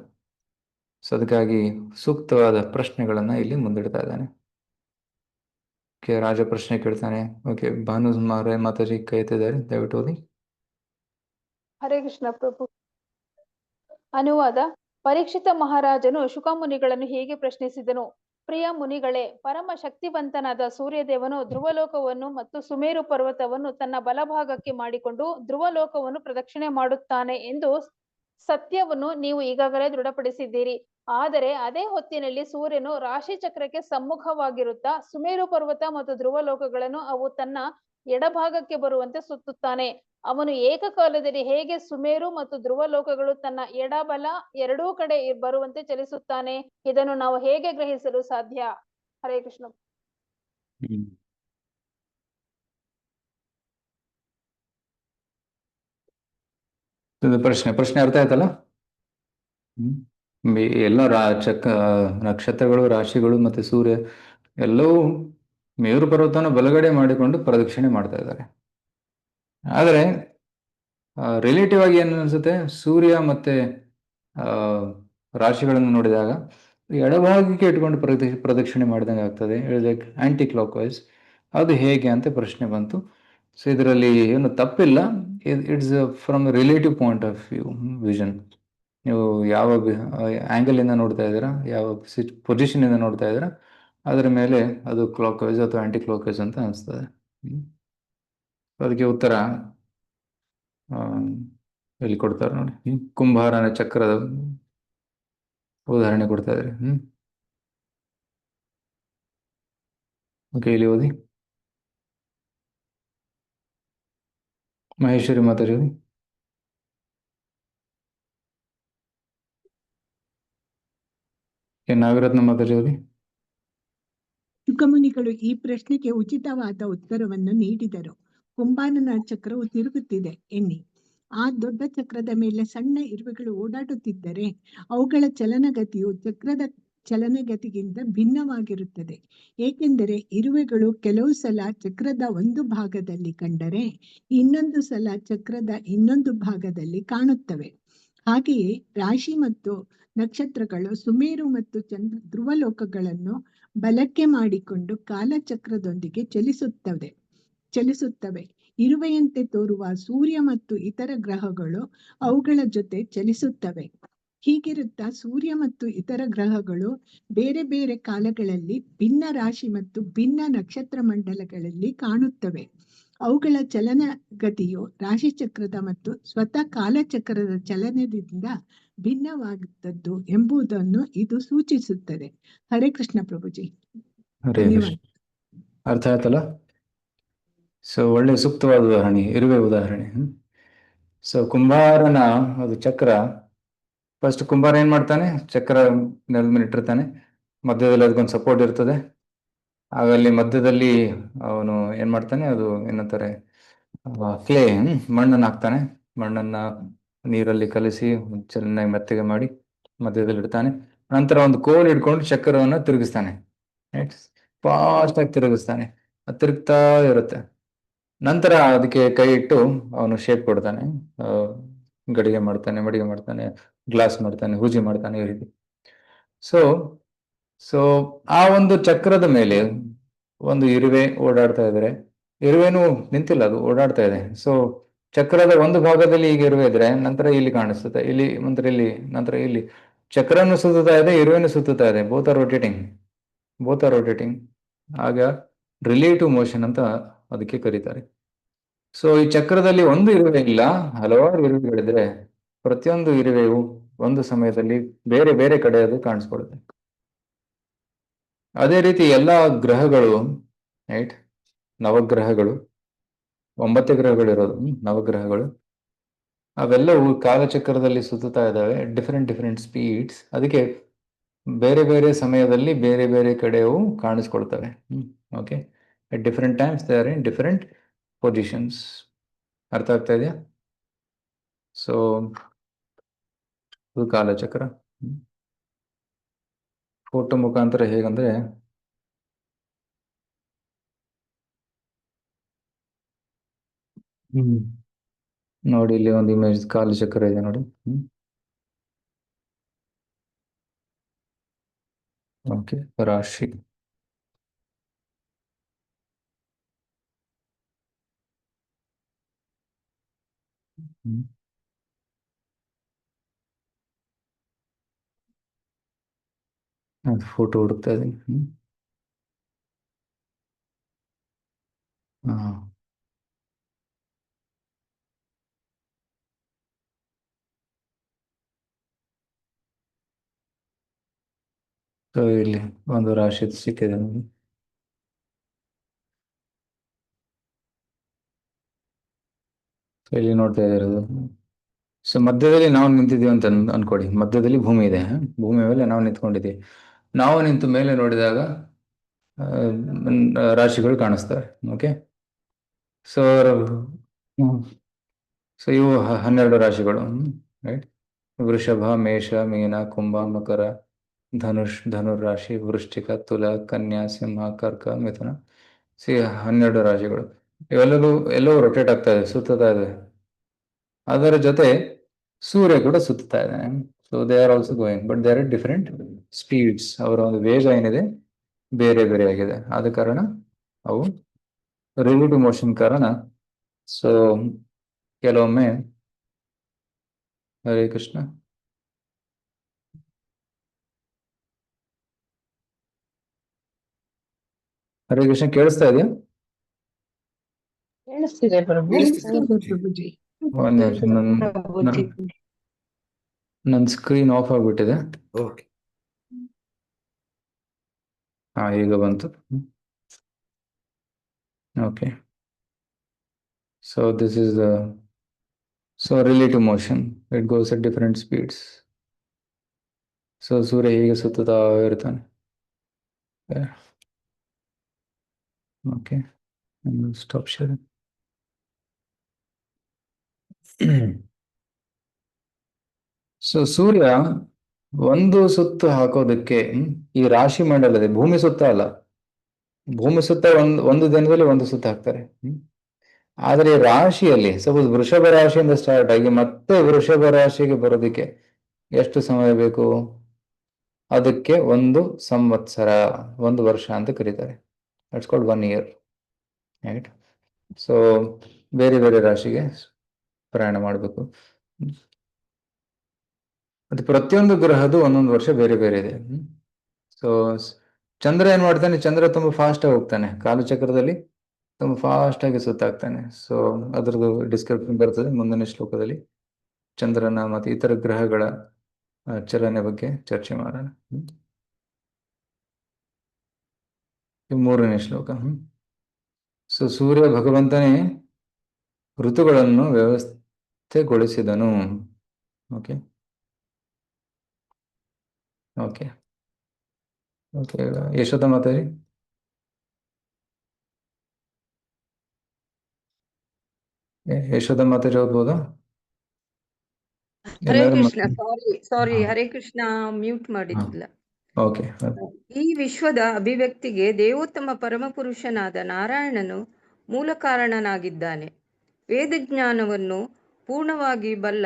ಸೊ ಅದಕ್ಕಾಗಿ ಸೂಕ್ತವಾದ ಪ್ರಶ್ನೆಗಳನ್ನ ಇಲ್ಲಿ ಮುಂದಿಡ್ತಾ ಇದ್ದಾನೆ. ರಾಜ ಪ್ರಶ್ನೆ ಕೇಳ್ತಾನೆ. ಓಕೆ, ಭಾನು ಮಾತಾಜಿ ಕೈ ಎತ್ತಿದ್ದಾರೆ, ದಯವಿಟ್ಟು ಓದಿ. ಹರೇ ಕೃಷ್ಣ ಪ್ರಭು. ಅನುವಾದ: ಪರೀಕ್ಷಿತ ಮಹಾರಾಜನು ಶುಕಮುನಿಗಳನ್ನು ಹೇಗೆ ಪ್ರಶ್ನಿಸಿದನು? ಪ್ರಿಯ ಮುನಿಗಳೇ, ಪರಮ ಶಕ್ತಿವಂತನಾದ ಸೂರ್ಯದೇವನು ಧ್ರುವಲೋಕವನ್ನು ಮತ್ತು ಸುಮೇರು ಪರ್ವತವನ್ನು ತನ್ನ ಬಲಭಾಗಕ್ಕೆ ಮಾಡಿಕೊಂಡು ಧ್ರುವಲೋಕವನ್ನು ಪ್ರದಕ್ಷಿಣೆ ಮಾಡುತ್ತಾನೆ ಎಂದು ಸತ್ಯವನ್ನು ನೀವು ಈಗಾಗಲೇ ದೃಢಪಡಿಸಿದ್ದೀರಿ. ಆದರೆ ಅದೇ ಹೊತ್ತಿನಲ್ಲಿ ಸೂರ್ಯನು ರಾಶಿ ಚಕ್ರಕ್ಕೆ ಸಮ್ಮುಖವಾಗಿರುತ್ತಾ ಸುಮೇರು ಪರ್ವತ ಮತ್ತು ಧ್ರುವಲೋಕಗಳನ್ನು ಅವು ತನ್ನ ಎಡಭಾಗಕ್ಕೆ ಬರುವಂತೆ ಸುತ್ತುತ್ತಾನೆ. ಅವನು ಏಕಕಾಲದಲ್ಲಿ ಹೇಗೆ ಸುಮೇರು ಮತ್ತು ಧ್ರುವಲೋಕಗಳು ತನ್ನ ಎಡಬಲ ಎರಡೂ ಕಡೆ ಬರುವಂತೆ ಚಲಿಸುತ್ತಾನೆ? ಇದನ್ನು ನಾವು ಹೇಗೆ ಗ್ರಹಿಸಲು ಸಾಧ್ಯ? ಹರೇ ಕೃಷ್ಣ. ಇದು ಪ್ರಶ್ನೆ ಅರ್ಥ ಆಯ್ತಲ್ಲ? ಎಲ್ಲ ನಕ್ಷತ್ರಗಳು, ರಾಶಿಗಳು ಮತ್ತೆ ಸೂರ್ಯ ಎಲ್ಲವೂ ಮೇರು ಪರ್ವತನ ಬಲಗಡೆ ಮಾಡಿಕೊಂಡು ಪ್ರದಕ್ಷಿಣೆ ಮಾಡ್ತಾ ಇದ್ದಾರೆ. ಆದರೆ ರಿಲೇಟಿವ್ ಆಗಿ ಏನು ಅನ್ಸುತ್ತೆ, ಸೂರ್ಯ ಮತ್ತೆ ರಾಶಿಗಳನ್ನು ನೋಡಿದಾಗ ಎಡಭಾಗಕ್ಕೆ ಇಟ್ಕೊಂಡು ಪ್ರದಕ್ಷಿಣೆ ಮಾಡಿದಂಗೆ ಆಗ್ತದೆ, ಲೈಕ್ ಆಂಟಿ ಕ್ಲಾಕ್ ವೈಸ್. ಅದು ಹೇಗೆ ಅಂತ ಪ್ರಶ್ನೆ ಬಂತು. ಸೊ ಇದರಲ್ಲಿ ಏನು ತಪ್ಪಿಲ್ಲ, it's from relative point of vision. ನೀವು ಯಾವ ಆ್ಯಂಗಲ್ ಇಂದ ನೋಡ್ತಾ ಇದ್ದೀರಾ, ಯಾವ ಪೊಸಿಷನ್ ಇಂದ ನೋಡ್ತಾ ಇದ್ದೀರಾ, ಅದರ ಮೇಲೆ ಅದು ಕ್ಲಾಕ್ ವೈಸ್ ಅಥವಾ ಆಂಟಿ ಕ್ಲಾಕ್ ವೈಸ್ ಅಂತ ಅನಿಸ್ತದೆ. ಅದಕ್ಕೆ ಉತ್ತರ ಇಲ್ಲಿ ಕೊಡ್ತಾರೆ ನೋಡಿ, ಕುಂಬಾರನ ಚಕ್ರದ ಉದಾಹರಣೆ ಕೊಡ್ತಾ ಇದ್ದಾರೆ. ಓಕೆ, ಇಲ್ಲಿ ಓದಿ. ಮಹೇಶ್ವರಿ ಮಾತಾಡಿ. ನಾಗರತ್ನ ಮಾತಾಡಿ. ಶುಕಮುನಿಗಳು ಈ ಪ್ರಶ್ನೆಗೆ ಉಚಿತವಾದ ಉತ್ತರವನ್ನು ನೀಡಿದರು. ಕುಂಬಾರನ ಚಕ್ರವು ತಿರುಗುತ್ತಿದೆ ಎನ್ನಿ. ಆ ದೊಡ್ಡ ಚಕ್ರದ ಮೇಲೆ ಸಣ್ಣ ಇರುವೆಗಳು ಓಡಾಡುತ್ತಿದ್ದರೆ ಅವುಗಳ ಚಲನಗತಿಯು ಚಕ್ರದ ಚಲನಗತಿಗಿಂತ ಭಿನ್ನವಾಗಿರುತ್ತದೆ. ಏಕೆಂದರೆ ಇರುವೆಗಳು ಕೆಲವು ಸಲ ಚಕ್ರದ ಒಂದು ಭಾಗದಲ್ಲಿ ಕಂಡರೆ ಇನ್ನೊಂದು ಸಲ ಚಕ್ರದ ಇನ್ನೊಂದು ಭಾಗದಲ್ಲಿ ಕಾಣುತ್ತವೆ. ಹಾಗೆಯೇ ರಾಶಿ ಮತ್ತು ನಕ್ಷತ್ರಗಳು ಸುಮೇರು ಮತ್ತು ಧ್ರುವಲೋಕಗಳನ್ನು ಬಲಕ್ಕೆ ಮಾಡಿಕೊಂಡು ಕಾಲಚಕ್ರದೊಂದಿಗೆ ಚಲಿಸುತ್ತವೆ. ಇರುವೆಯಂತೆ ತೋರುವ ಸೂರ್ಯ ಮತ್ತು ಇತರ ಗ್ರಹಗಳು ಅವುಗಳ ಜೊತೆ ಚಲಿಸುತ್ತವೆ. ಹೀಗಿರುತ್ತಾ ಸೂರ್ಯ ಮತ್ತು ಇತರ ಗ್ರಹಗಳು ಬೇರೆ ಬೇರೆ ಕಾಲಗಳಲ್ಲಿ ಭಿನ್ನ ರಾಶಿ ಮತ್ತು ಭಿನ್ನ ನಕ್ಷತ್ರ ಮಂಡಲಗಳಲ್ಲಿ ಕಾಣುತ್ತವೆ. ಅವುಗಳ ಚಲನಗತಿಯು ರಾಶಿಚಕ್ರದ ಮತ್ತು ಸ್ವತಃ ಕಾಲಚಕ್ರದ ಚಲನದಿಂದ ಭಿನ್ನವಾಗುತ್ತದ್ದು ಎಂಬುದನ್ನು ಇದು ಸೂಚಿಸುತ್ತದೆ. ಹರೇ ಕೃಷ್ಣ ಪ್ರಭುಜಿ. ಧನ್ಯವಾದ. ಅರ್ಥ ಆಯ್ತಲ್ಲ? ಸೊ ಒಳ್ಳೆ ಸೂಕ್ತವಾದ ಉದಾಹರಣೆ, ಇರುವೆ ಉದಾಹರಣೆ. ಸೊ ಕುಂಬಾರನ ಅದು ಚಕ್ರ, ಫಸ್ಟ್ ಕುಂಬಾರ ಏನ್ ಮಾಡ್ತಾನೆ, ಚಕ್ರ ನೆಲದ ಮೇಲೆ ಇಟ್ಟಿರ್ತಾನೆ, ಮಧ್ಯದಲ್ಲಿ ಅದಕ್ಕೊಂದು ಸಪೋರ್ಟ್ ಇರ್ತದೆ. ಆಗ ಅಲ್ಲಿ ಮಧ್ಯದಲ್ಲಿ ಅವನು ಏನ್ ಮಾಡ್ತಾನೆ, ಅದು ಏನಂತಾರೆ ಕ್ಲೇ, ಮಣ್ಣನ್ನು ಹಾಕ್ತಾನೆ. ಮಣ್ಣನ್ನ ನೀರಲ್ಲಿ ಕಲಸಿ ಚೆನ್ನಾಗಿ ಮೆತ್ತಗೆ ಮಾಡಿ ಮಧ್ಯದಲ್ಲಿ ಇಡ್ತಾನೆ. ನಂತರ ಒಂದು ಕೋಲ್ ಹಿಡ್ಕೊಂಡು ಚಕ್ರವನ್ನು ತಿರುಗಿಸ್ತಾನೆ. ಫಾಸ್ಟ್ ಆಗಿ ತಿರುಗಿಸ್ತಾನೆ, ಅದು ತಿರುಗ್ತಾ ಇರುತ್ತೆ. ನಂತರ ಅದಕ್ಕೆ ಕೈ ಇಟ್ಟು ಅವನು ಶೇಪ್ ಕೊಡ್ತಾನೆ, ಗಡಿಗೆ ಮಾಡ್ತಾನೆ, ಮಡಿಗೆ ಮಾಡ್ತಾನೆ, ಗ್ಲಾಸ್ ಮಾಡ್ತಾನೆ, ಹೂಜಿ ಮಾಡ್ತಾನೆ, ಈ ರೀತಿ. ಸೊ ಆ ಒಂದು ಚಕ್ರದ ಮೇಲೆ ಒಂದು ಇರುವೆ ಓಡಾಡ್ತಾ ಇದ್ರೆ, ಇರುವೆನೂ ನಿಂತಿಲ್ಲ, ಅದು ಓಡಾಡ್ತಾ ಇದೆ. ಸೊ ಚಕ್ರದ ಒಂದು ಭಾಗದಲ್ಲಿ ಈಗ ಇರುವೆ ಇದ್ರೆ ನಂತರ ಇಲ್ಲಿ ಕಾಣಿಸ್ತದೆ, ಇಲ್ಲಿ ನಂತರ ಇಲ್ಲಿ, ನಂತರ ಇಲ್ಲಿ. ಚಕ್ರನು ಸುತ್ತುತ್ತಾ ಇದೆ, ಇರುವೆನು ಸುತ್ತುತ್ತಾ ಇದೆ. Both are rotating. ಆಗ ರಿಲೇಟಿವ್ ಮೋಷನ್ ಅಂತ ಅದಕ್ಕೆ ಕರೀತಾರೆ. ಸೊ ಈ ಚಕ್ರದಲ್ಲಿ ಒಂದು ಇರುವೆ ಇಲ್ಲ, ಹಲವಾರು ಇರುವೆಗಳಿದ್ರೆ ಪ್ರತಿಯೊಂದು ಇರುವೆಯು ಒಂದು ಸಮಯದಲ್ಲಿ ಬೇರೆ ಬೇರೆ ಕಡೆ ಅದು ಕಾಣಿಸ್ಕೊಡುತ್ತೆ. ಅದೇ ರೀತಿ ಎಲ್ಲಾ ಗ್ರಹಗಳು, ರೈಟ್, ನವಗ್ರಹಗಳು, 9 ಗ್ರಹಗಳಿರೋದು, ನವಗ್ರಹಗಳು, ಅವೆಲ್ಲವೂ ಕಾಲಚಕ್ರದಲ್ಲಿ ಸುತ್ತುತ್ತಾ ಇದ್ದಾವೆ, ಡಿಫರೆಂಟ್ ಸ್ಪೀಡ್ಸ್. ಅದಕ್ಕೆ ಬೇರೆ ಬೇರೆ ಸಮಯದಲ್ಲಿ ಬೇರೆ ಬೇರೆ ಕಡೆಯೂ ಕಾಣಿಸ್ಕೊಳ್ತವೆ. Okay, at different times they are in different positions. ಅರ್ಥ ಆಗ್ತಾ ಇದೆಯಾ? ಸೊ ಇದು ಕಾಲಚಕ್ರ. ಫೋಟೋ ಮುಖಾಂತರ ಹೇಗಂದ್ರೆ, ನೋಡಿ ಇಲ್ಲಿ ಒಂದು ಇಮೇಜ್ ಕಾಲಚಕ್ರ ಇದೆ ನೋಡಿ. ಓಕೆ, ರಾಶಿ, ಅದು ಫೋಟೋ ಹುಡುಕ್ತಾ ಇದ್ದೀನಿ. ಹಾಂ, ಸೊ ಇಲ್ಲಿ ಒಂದು ರಾಶಿ ಸಿಕ್ಕಿದೆ ನಮಗೆ. ಸೊ ಇಲ್ಲಿ ನೋಡ್ತಾ ಇರೋದು. ಸೊ ಮಧ್ಯದಲ್ಲಿ ನಾವು ನಿಂತಿದ್ದೀವಿ ಅಂತ ಅನ್ಕೊಡಿ. ಮಧ್ಯದಲ್ಲಿ ಭೂಮಿ ಇದೆ, ಭೂಮಿ ಮೇಲೆ ನಾವು ನಿಂತ್ಕೊಂಡಿದ್ದೀವಿ. ನಾವು ನಿಂತು ಮೇಲೆ ನೋಡಿದಾಗ ರಾಶಿಗಳು ಕಾಣಿಸ್ತವೆ. ಓಕೆ, ಸೊ ಸೊ ಇವು 12 ರಾಶಿಗಳು, ರೈಟ್. ವೃಷಭ, ಮೇಷ, ಮೀನ, ಕುಂಭ, ಮಕರ, ಧನುರಾಶಿ, ವೃಶ್ಚಿಕ, ತುಲ, ಕನ್ಯಾ, ಸಿಂಹ, ಕರ್ಕ, ಮಿಥುನ. 12 ರಾಶಿಗಳು. ಎಲ್ಲವೂ ರೊಟೇಟ್ ಆಗ್ತಾ ಇದೆ, ಸುತ್ತಾ ಇದೆ. ಅದರ ಜೊತೆ ಸೂರ್ಯ ಕೂಡ ಸುತ್ತಾ ಇದ್ದಾನೆ. So they are also going, but they are at different speeds. ಅವರ ಒಂದು ವೇಗ ಏನಿದೆ ಬೇರೆ ಬೇರೆ ಆಗಿದೆ. ಆದ ಕಾರಣ ಅವು ರಿಲೇಟಿವ್ ಮೋಷನ್ ಕಾರಣ. ಸೊ ಕೆಲವೊಮ್ಮೆ ಹರೇ ಕೃಷ್ಣ, ಹರೇ ಕೃಷ್ಣ, ಕೇಳಿಸ್ತಾ ಇದೆಯಾ? ಕೇಳಿಸ್ತಿದೆ ಪ್ರಭು. ಕೇಳಿಸ್ತಿದೆ ಪ್ರಭುಜಿ. ಒಂದ್ ನಿಮಿಷ, ಪ್ರಭುಜಿ. ನನ್ನ ಸ್ಕ್ರೀನ್ ಆಫ್ ಆಗ್ಬಿಟ್ಟಿದೆ. ಓಕೆ. ಹಾ, ಈಗ ಬಂತು. Okay, so this is the relative motion. It goes at different speeds. So ಸೂರ್ಯ ಹೀಗೆ ಸುತ್ತುತ್ತಾ ಇರ್ತಾನೆ. Okay, stop sharing. ಸೊ ಸೂರ್ಯ ಒಂದು ಸುತ್ತು ಹಾಕೋದಕ್ಕೆ ಈ ರಾಶಿ ಮಂಡಲದ ಭೂಮಿ ಸುತ್ತ ಅಲ್ಲ, ಭೂಮಿ ಸುತ್ತ ಒಂದು ದಿನದಲ್ಲಿ ಒಂದು ಸುತ್ತು ಹಾಕ್ತಾರೆ. ಆದ್ರೆ ಈ ರಾಶಿಯಲ್ಲಿ ಸಪೋಸ್ ವೃಷಭ ರಾಶಿಯಿಂದ ಸ್ಟಾರ್ಟ್ ಆಗಿ ಮತ್ತೆ ವೃಷಭ ರಾಶಿಗೆ ಬರೋದಕ್ಕೆ ಎಷ್ಟು ಸಮಯ ಬೇಕು? ಅದಕ್ಕೆ 1 ಸಂವತ್ಸರ, 1 ವರ್ಷ ಅಂತ ಕರೀತಾರೆ. That's called 1 year, right. So ಬೇರೆ ಬೇರೆ ರಾಶಿಗೆ ಪ್ರಯಾಣ ಮಾಡಬೇಕು. ಮತ್ತೆ ಪ್ರತಿಯೊಂದು ಗ್ರಹದ್ದು 1 ವರ್ಷ ಬೇರೆ ಬೇರೆ ಇದೆ. ಸೊ ಚಂದ್ರ ಏನ್ ಮಾಡ್ತಾನೆ? ಚಂದ್ರ ತುಂಬಾ ಫಾಸ್ಟ್ ಆಗಿ ಹೋಗ್ತಾನೆ, ಕಾಲಚಕ್ರದಲ್ಲಿ ತುಂಬಾ ಫಾಸ್ಟ್ ಆಗಿ ಸುತ್ತಾಗ್ತಾನೆ. ಸೊ ಅದ್ರದ್ದು ಡಿಸ್ಕ್ರಿಪ್ಷನ್ ಬರ್ತದೆ ಮುಂದಿನ ಶ್ಲೋಕದಲ್ಲಿ. ಚಂದ್ರನ ಮತ್ತೆ ಇತರ ಗ್ರಹಗಳ ಚಲನೆ ಬಗ್ಗೆ ಚರ್ಚೆ ಮಾಡೋಣ. ಈ 3ನೇ ಶ್ಲೋಕ. ಸೊ ಸೂರ್ಯ ಭಗವಂತನೇ ಋತುಗಳನ್ನು ವ್ಯವಸ್ಥೆಗೊಳಿಸಿದನು. ಓಕೆ ಓಕೆ ಓಕೆ ಯಶೋಧ ಮಾತಾಡಿ. ಯಶೋಧ ಮಾತಾಡಿ ಓದ್ಬೋದಾ? ಹರೇ ಎಲ್ಲರೂ ಕೃಷ್ಣ. ಸಾರಿ ಹಾ. ಹರೇ ಕೃಷ್ಣ, ಮ್ಯೂಟ್ ಮಾಡಿದ್ದಿಲ್ಲ. ಓಕೆ. ಈ ವಿಶ್ವದ ಅಭಿವ್ಯಕ್ತಿಗೆ ದೇವೋತ್ತಮ ಪರಮಪುರುಷನಾದ ನಾರಾಯಣನು ಮೂಲ ಕಾರಣನಾಗಿದ್ದಾನೆ. ವೇದಜ್ಞಾನವನ್ನು ಪೂರ್ಣವಾಗಿ ಬಲ್ಲ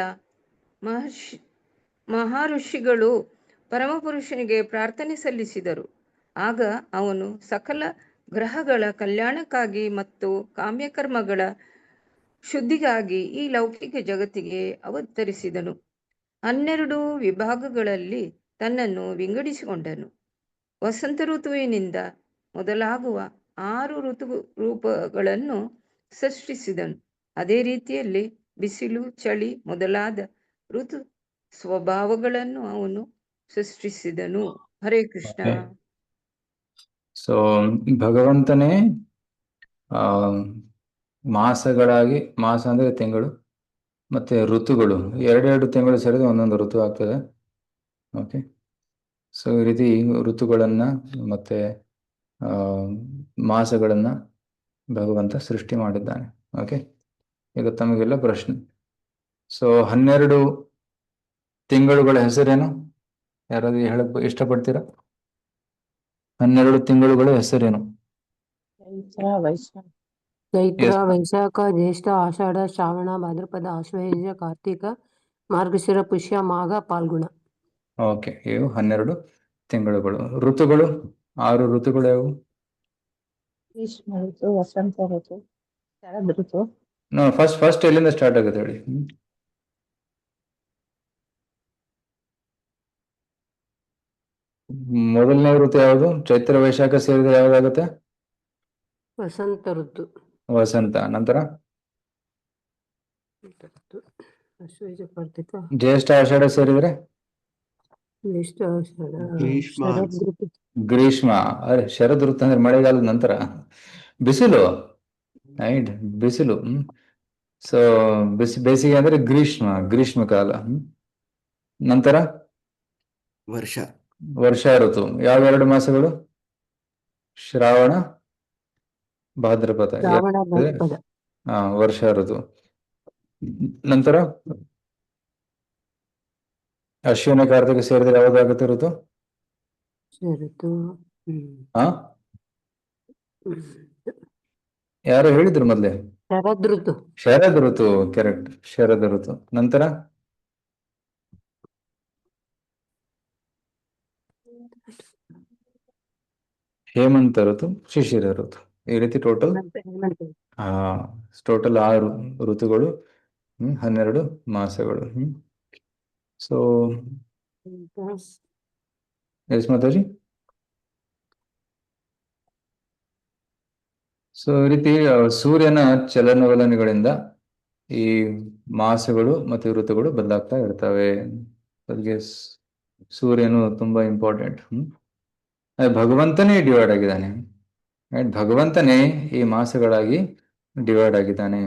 ಮಹರ್ಷಿಗಳು ಪರಮಪುರುಷನಿಗೆ ಪ್ರಾರ್ಥನೆ ಸಲ್ಲಿಸಿದರು. ಆಗ ಅವನು ಸಕಲ ಗ್ರಹಗಳ ಕಲ್ಯಾಣಕ್ಕಾಗಿ ಮತ್ತು ಕಾಮ್ಯಕರ್ಮಗಳ ಶುದ್ಧಿಗಾಗಿ ಈ ಲೌಕಿಕ ಜಗತ್ತಿಗೆ ಅವತರಿಸಿದನು. 12 ವಿಭಾಗಗಳಲ್ಲಿ ತನ್ನನ್ನು ವಿಂಗಡಿಸಿಕೊಂಡನು. ವಸಂತ ಋತುವಿನಿಂದ ಮೊದಲಾಗುವ 6 ರೂಪಗಳನ್ನು ಸೃಷ್ಟಿಸಿದನು. ಅದೇ ರೀತಿಯಲ್ಲಿ ಬಿಸಿಲು, ಚಳಿ ಮೊದಲಾದ ಋತು ಸ್ವಭಾವಗಳನ್ನು ಅವನು ಸೃಷ್ಟಿಸಿದನು. ಹರೇ ಕೃಷ್ಣ. ಸೊ ಭಗವಂತನೇ ಮಾಸಗಳಾಗಿ, ಮಾಸ ಅಂದ್ರೆ ತಿಂಗಳು, ಮತ್ತೆ ಋತುಗಳು, 2 ತಿಂಗಳು ಸೇರಿದ ಒಂದೊಂದು ಋತು ಆಗ್ತದೆ. ಓಕೆ, ಸೊ ಈ ರೀತಿ ಋತುಗಳನ್ನ ಮತ್ತೆ ಮಾಸಗಳನ್ನ ಭಗವಂತ ಸೃಷ್ಟಿ ಮಾಡಿದ್ದಾನೆ. ಓಕೆ, ಈಗ ತಮಗೆಲ್ಲ ಪ್ರಶ್ನೆ. ಸೊ 12 ತಿಂಗಳುಗಳ ಹೆಸರೇನು? ಯಾರಾದ್ರೂ ಹೇಳಕ್ ಇಷ್ಟಪಡ್ತೀರಾ? 12 ತಿಂಗಳುಗಳ ಹೆಸರೇನು? ಚೈತ್ರ, ವೈಶಾಖ, ಜ್ಯೇಷ್ಠ, ಆಷಾಢ, ಶ್ರಾವಣ, ಭಾದ್ರಪದ, ಆಶ್ವಯುಜ, ಕಾರ್ತಿಕ, ಮಾರ್ಗಶಿರ, ಪುಷ್ಯ, ಮಾಘ, ಫಾಲ್ಗುಣ. ಓಕೆ, ಇವು 12 ತಿಂಗಳುಗಳು. ಋತುಗಳು 6 ಋತುಗಳು ಯಾವುವು? ಗ್ರೀಷ್ಮ ಋತು, ವಸಂತ ಋತು, ಶರದ್ ಋತು. ಫಸ್ಟ್ ಎಲ್ಲಿಂದ ಸ್ಟಾರ್ಟ್ ಆಗುತ್ತೆ ಹೇಳಿ? ಮೊದಲನೇ ಋತು ಯಾವುದು? ಚೈತ್ರ ವೈಶಾಖ ಸೇರಿದ್ರೆ ಯಾವ್ದಾಗುತ್ತೆ? ವಸಂತ ಋತು. ವಸಂತ. ನಂತರ ಆಶ್ವಯುಜ ಕಾರ್ತಿಕ ಜ್ಯೇಷ್ಠ ಆಷಾಢ ಸೇರಿದ್ರೆ ಜ್ಯೇಷ್ಠ ಆಷಾಢ ಗ್ರೀಷ್ಮ. ಶರದ್ ಋತು. ಗ್ರೀಷ್ಮ. ಅರೆ ಶರದ್ ಋತು ಅಂದ್ರೆ ಮಳೆಗಾಲದ ನಂತರ ಬಿಸಿಲು. ರೈಟ್, ಬಿಸಿಲು. ಸೊ ಬೇಸಿಗೆ ಅಂದ್ರೆ ಗ್ರೀಷ್ಮ ಕಾಲ. ನಂತರ ವರ್ಷ. ವರ್ಷಾ ಋತು. ಯಾವೆರಡು ಮಾಸಗಳು? ಶ್ರಾವಣ ಭಾದ್ರಪದ. ಶ್ರಾವಣ ಭಾದ್ರಪದ. ವರ್ಷಾ ಋತು. ನಂತರ ಅಶ್ವಿನ ಕಾರ್ತಿಕ ಸೇರಿದ್ರೆ ಯಾವ್ದಾಗುತ್ತೆ ಋತು? ಶರತ್ತು. ಹಾ, ಯಾರು ಹೇಳಿದ್ರು ಮೊದ್ಲೇ? ಶರದ್ ಋತು. ಶರದ್ ಋತು. ಕರೆಕ್ಟ್, ಶರದ್ ಋತು. ನಂತರ ಹೇಮಂತ ಋತು, ಶಿಶಿರ ಋತು. ಈ ರೀತಿ ಟೋಟಲ್ ಹೇಮಂತ. ಟೋಟಲ್ 6 ಋತುಗಳು, 12 ಮಾಸಗಳು. So yes Mataji. ಸೊ ಈ ರೀತಿ ಸೂರ್ಯನ ಚಲನವಲನಗಳಿಂದ ಈ ಮಾಸಗಳು ಮತ್ತು ಋತುಗಳು ಬದಲಾಗ್ತಾ ಇರ್ತವೆ. ಅದಕ್ಕೆ ಸೂರ್ಯನು ತುಂಬಾ ಇಂಪಾರ್ಟೆಂಟ್. ಭಗವಂತನೇ ಡಿವೈಡ್ ಆಗಿದ್ದಾನೆ. ಭಗವಂತನೇ ಈ ಮಾಸಗಳಾಗಿ ಡಿವೈಡ್ ಆಗಿದ್ದಾನೆ.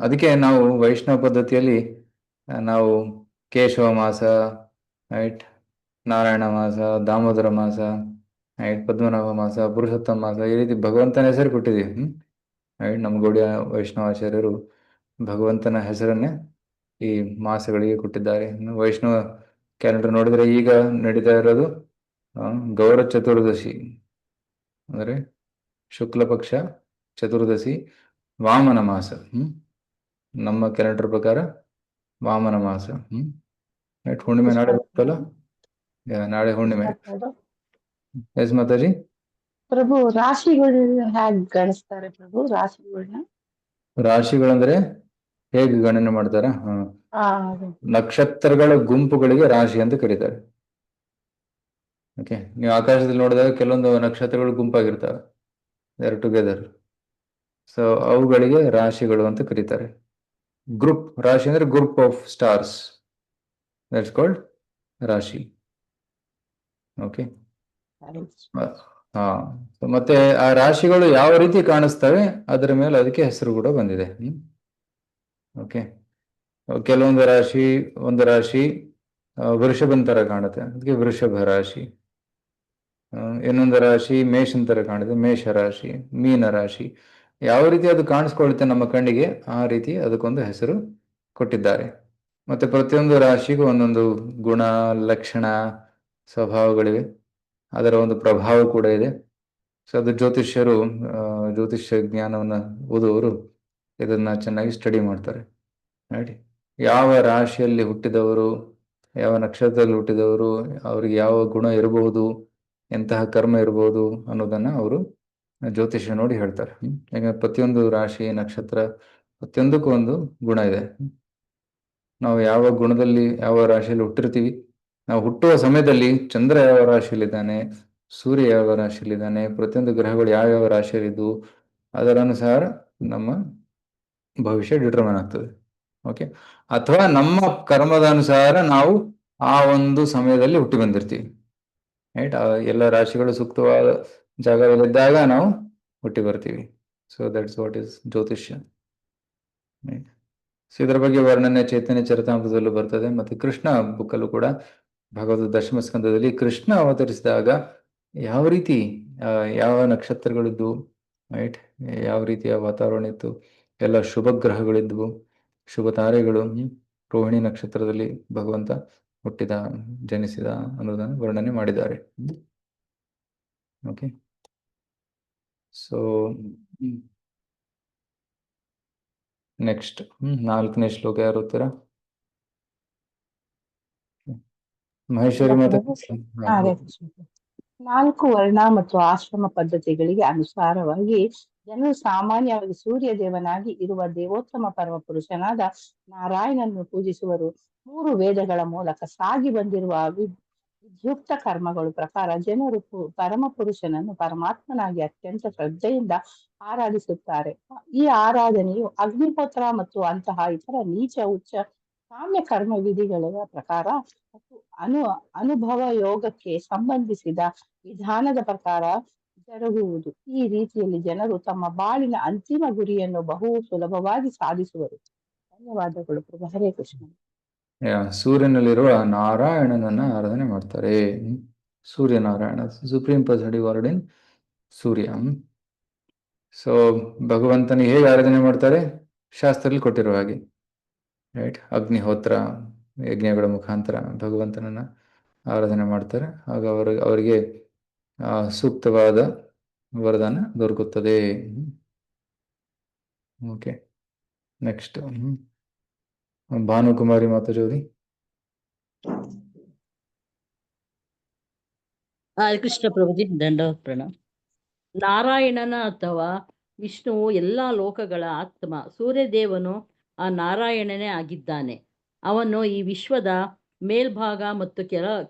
ಅದಕ್ಕೆ ನಾವು ವೈಷ್ಣವ ಪದ್ಧತಿಯಲ್ಲಿ ನಾವು ಕೇಶವ ಮಾಸ, ರೈಟ್, ನಾರಾಯಣ ಮಾಸ, ದಾಮೋದರ ಮಾಸ, ರೈಟ್, ಪದ್ಮನಾಭ ಮಾಸ, ಪುರುಷೋತ್ತಮ ಮಾಸ, ಈ ರೀತಿ ಭಗವಂತನ ಹೆಸರು ಕೊಟ್ಟಿದ್ದೀವಿ. ರೈಟ್, ನಮ್ಮ ಗೌಡಿಯ ವೈಷ್ಣವಾಚಾರ್ಯರು ಭಗವಂತನ ಹೆಸರನ್ನೇ ಈ ಮಾಸಗಳಿಗೆ ಕೊಟ್ಟಿದ್ದಾರೆ. ವೈಷ್ಣವ ಕ್ಯಾಲೆಂಡರ್ ನೋಡಿದ್ರೆ ಈಗ ನಡೀತಾ ಇರೋದು ಗೌರ ಚತುರ್ದಶಿ, ಅಂದರೆ ಶುಕ್ಲ ಪಕ್ಷ ಚತುರ್ದಶಿ, ವಾಮನ ಮಾಸ. ನಮ್ಮ ಕ್ಯಾಲೆಂಡರ್ ಪ್ರಕಾರ ವಾಮನ ಮಾಸ. ಹುಣ್ಣಿಮೆ ನಾಳೆ ಬರ್ತಲ್ಲ, ನಾಳೆ ಹುಣ್ಣಿಮೆ. ಎಸ್ ಮಾತಾಜಿ. ಪ್ರಭು ರಾಶಿಗಳು ಹೇಗ್ ಗಣಿಸ್ತಾರೆ ಪ್ರಭು? ರಾಶಿಗಳಂದ್ರೆ ಹೇಗೆ ಗಣನೆ ಮಾಡ್ತಾರ? ನಕ್ಷತ್ರಗಳ ಗುಂಪುಗಳಿಗೆ ರಾಶಿ ಅಂತ ಕರೀತಾರೆ. ಓಕೆ, ನೀವು ಆಕಾಶದಲ್ಲಿ ನೋಡಿದಾಗ ಕೆಲವೊಂದು ನಕ್ಷತ್ರಗಳು ಗುಂಪಾಗಿರ್ತವೆ, ದೇ ಆರ್ ಟುಗೆದರ್. ಸೊ ಅವುಗಳಿಗೆ ರಾಶಿಗಳು ಅಂತ ಕರೀತಾರೆ. ಗ್ರೂಪ್ ರಾಶಿ ಅಂದ್ರೆ group of stars, that's called ರಾಶಿ. ಓಕೆ. ಮತ್ತೆ ಆ ರಾಶಿಗಳು ಯಾವ ರೀತಿ ಕಾಣಿಸ್ತವೆ ಅದರ ಮೇಲೆ ಅದಕ್ಕೆ ಹೆಸರು ಕೂಡ ಬಂದಿದೆ. ಓಕೆ, ಒಂದು ರಾಶಿ ವೃಷಭನ್ ತರ ಕಾಣುತ್ತೆ, ಅದಕ್ಕೆ ವೃಷಭ ರಾಶಿ. ಇನ್ನೊಂದು ರಾಶಿ ಮೇಷನ್ ತರ ಕಾಣುತ್ತೆ, ಮೇಷ ರಾಶಿ. ಮೀನ ರಾಶಿ. ಯಾವ ರೀತಿ ಅದು ಕಾಣಿಸ್ಕೊಳುತ್ತೆ ನಮ್ಮ ಕಣ್ಣಿಗೆ, ಆ ರೀತಿ ಅದಕ್ಕೊಂದು ಹೆಸರು ಕೊಟ್ಟಿದ್ದಾರೆ. ಮತ್ತೆ ಪ್ರತಿಯೊಂದು ರಾಶಿಗೂ ಒಂದೊಂದು ಗುಣ, ಲಕ್ಷಣ, ಸ್ವಭಾವಗಳಿವೆ, ಅದರ ಒಂದು ಪ್ರಭಾವ ಕೂಡ ಇದೆ. ಸೊ ಅದು ಜ್ಯೋತಿಷ್ಯ ಜ್ಞಾನವನ್ನ ಓದುವವರು ಇದನ್ನ ಚೆನ್ನಾಗಿ ಸ್ಟಡಿ ಮಾಡ್ತಾರೆ. ರೈಟ್, ಯಾವ ರಾಶಿಯಲ್ಲಿ ಹುಟ್ಟಿದವರು, ಯಾವ ನಕ್ಷತ್ರದಲ್ಲಿ ಹುಟ್ಟಿದವರು, ಅವ್ರಿಗೆ ಯಾವ ಗುಣ ಇರಬಹುದು, ಎಂತಹ ಕರ್ಮ ಇರಬಹುದು ಅನ್ನೋದನ್ನ ಅವರು ಜ್ಯೋತಿಷ್ಯ ನೋಡಿ ಹೇಳ್ತಾರೆ. ಈಗ ಪ್ರತಿಯೊಂದು ರಾಶಿ, ನಕ್ಷತ್ರ, ಪ್ರತಿಯೊಂದಕ್ಕೂ ಒಂದು ಗುಣ ಇದೆ. ನಾವು ಯಾವ ಗುಣದಲ್ಲಿ, ಯಾವ ರಾಶಿಯಲ್ಲಿ ಹುಟ್ಟಿರ್ತೀವಿ, ನಾವು ಹುಟ್ಟುವ ಸಮಯದಲ್ಲಿ ಚಂದ್ರ ಯಾವ ರಾಶಿಯಲ್ಲಿದ್ದಾನೆ, ಸೂರ್ಯ ಯಾವ ರಾಶಿಯಲ್ಲಿದ್ದಾನೆ, ಪ್ರತಿಯೊಂದು ಗ್ರಹಗಳು ಯಾವ್ಯಾವ ರಾಶಿಯಲ್ಲಿದ್ದು, ಅದರ ಅನುಸಾರ ನಮ್ಮ ಭವಿಷ್ಯ ಡಿಟರ್ಮನ್ ಆಗ್ತದೆ. ಓಕೆ, ಅಥವಾ ನಮ್ಮ ಕರ್ಮದ ಅನುಸಾರ ನಾವು ಆ ಒಂದು ಸಮಯದಲ್ಲಿ ಹುಟ್ಟಿ ಬಂದಿರ್ತೀವಿ. ರೈಟ್, ಎಲ್ಲ ರಾಶಿಗಳು ಸೂಕ್ತವಾದ ಜಾಗದಲ್ಲಿದ್ದಾಗ ನಾವು ಹುಟ್ಟಿ ಬರ್ತೀವಿ. ಸೊ ದಟ್ಸ್ ವಾಟ್ ಇಸ್ ಜ್ಯೋತಿಷ್ಯ. ಸೊ ಇದರ ಬಗ್ಗೆ ವರ್ಣನೆ ಚೈತನ್ಯ ಚರಿತಾಮೃತದಲ್ಲೂ ಬರ್ತದೆ, ಮತ್ತೆ ಕೃಷ್ಣ ಬುಕ್ಕಲ್ಲೂ ಕೂಡ ಭಾಗವತ ದಶಮ ಸ್ಕಂದದಲ್ಲಿ ಕೃಷ್ಣ ಅವತರಿಸಿದಾಗ ಯಾವ ರೀತಿ ಯಾವ ನಕ್ಷತ್ರಗಳಿದ್ವು, ರೈಟ್, ಯಾವ ರೀತಿಯ ವಾತಾವರಣ ಇತ್ತು, ಎಲ್ಲ ಶುಭ ಗ್ರಹಗಳಿದ್ವು, ಶುಭ ತಾರೆಗಳು. ರೋಹಿಣಿ ನಕ್ಷತ್ರದಲ್ಲಿ ಭಗವಂತ ಜನಿಸಿದ ಅನ್ನೋದನ್ನು ವರ್ಣನೆ ಮಾಡಿದ್ದಾರೆ. ಓಕೆ, ಸೊ ನೆಕ್ಸ್ಟ್ 4ನೇ ಶ್ಲೋಕ ಯಾರು ಓದ್ತೀರಾ? ಮಹೇಶ್ವರಿ ಮಾತಾ. ನಾಲ್ಕು ವರ್ಣ ಮತ್ತು ಆಶ್ರಮ ಪದ್ಧತಿಗಳಿಗೆ ಅನುಸಾರವಾಗಿ ಜನರು ಸಾಮಾನ್ಯವಾಗಿ ಸೂರ್ಯ ದೇವನಾಗಿ ಇರುವ ದೇವೋತ್ತಮ ಪರಮ ಪುರುಷನಾದ ನಾರಾಯಣನನ್ನು ಪೂಜಿಸುವರು. 3 ವೇದಗಳ ಮೂಲಕ ಸಾಗಿ ಬಂದಿರುವ ವಿಧ್ಯುಕ್ತ ಕರ್ಮಗಳು ಪ್ರಕಾರ ಜನರು ಪರಮ ಪುರುಷನನ್ನು ಪರಮಾತ್ಮನಾಗಿ ಅತ್ಯಂತ ಶ್ರದ್ಧೆಯಿಂದ ಆರಾಧಿಸುತ್ತಾರೆ. ಈ ಆರಾಧನೆಯು ಅಗ್ನಿಹೋತ್ರ ಮತ್ತು ಅಂತಹ ಇತರ ನೀಚ ಉಚ್ಚ ಕಾಮ್ಯ ಕರ್ಮ ವಿಧಿಗಳ ಪ್ರಕಾರ ಮತ್ತು ಅನುಭವ ಯೋಗಕ್ಕೆ ಸಂಬಂಧಿಸಿದ ವಿಧಾನದ ಪ್ರಕಾರ ಜರುಗುವುದು. ಈ ರೀತಿಯಲ್ಲಿ ಜನರು ತಮ್ಮ ಬಾಳಿನ ಅಂತಿಮ ಗುರಿಯನ್ನು ಬಹು ಸುಲಭವಾಗಿ ಸಾಧಿಸುವರು. ಧನ್ಯವಾದಗಳು ಪ್ರಭು. ಹರೇ ಕೃಷ್ಣ. ಸೂರ್ಯನಲ್ಲಿರುವ ನಾರಾಯಣನನ್ನ ಆರಾಧನೆ ಮಾಡ್ತಾರೆ. ಸೂರ್ಯನಾರಾಯಣ, ಸುಪ್ರೀಂ ಪರ್ಸನ್ ಡಿವೈಡೆಡ್ ಇನ್ ಸೂರ್ಯ. ಸೊ ಭಗವಂತನಿಗೆ ಹೇಗೆ ಆರಾಧನೆ ಮಾಡ್ತಾರೆ? ಶಾಸ್ತ್ರದಲ್ಲಿ ಕೊಟ್ಟಿರುವ ಹಾಗೆ, ರೈಟ್? ಅಗ್ನಿಹೋತ್ರ ಯಜ್ಞಗಳ ಮುಖಾಂತರ ಭಗವಂತನನ್ನ ಆರಾಧನೆ ಮಾಡ್ತಾರೆ. ಆಗ ಅವರಿಗೆ ಸೂಕ್ತವಾದ ವರದಾನ ದೊರಕುತ್ತದೆ. ಓಕೆ, ನೆಕ್ಸ್ಟ್ ಭಾನುಕುಮಾರಿ ಮಾತಾಜೋರಿ. ಹರೇ ಕೃಷ್ಣ ಪ್ರಭುಜಿ, ದಂಡವತ್ ಪ್ರಣಾಮ. ನಾರಾಯಣನ ಅಥವಾ ವಿಷ್ಣುವು ಎಲ್ಲ ಲೋಕಗಳ ಆತ್ಮ. ಸೂರ್ಯದೇವನು ಆ ನಾರಾಯಣನೇ ಆಗಿದ್ದಾನೆ. ಅವನು ಈ ವಿಶ್ವದ ಮೇಲ್ಭಾಗ ಮತ್ತು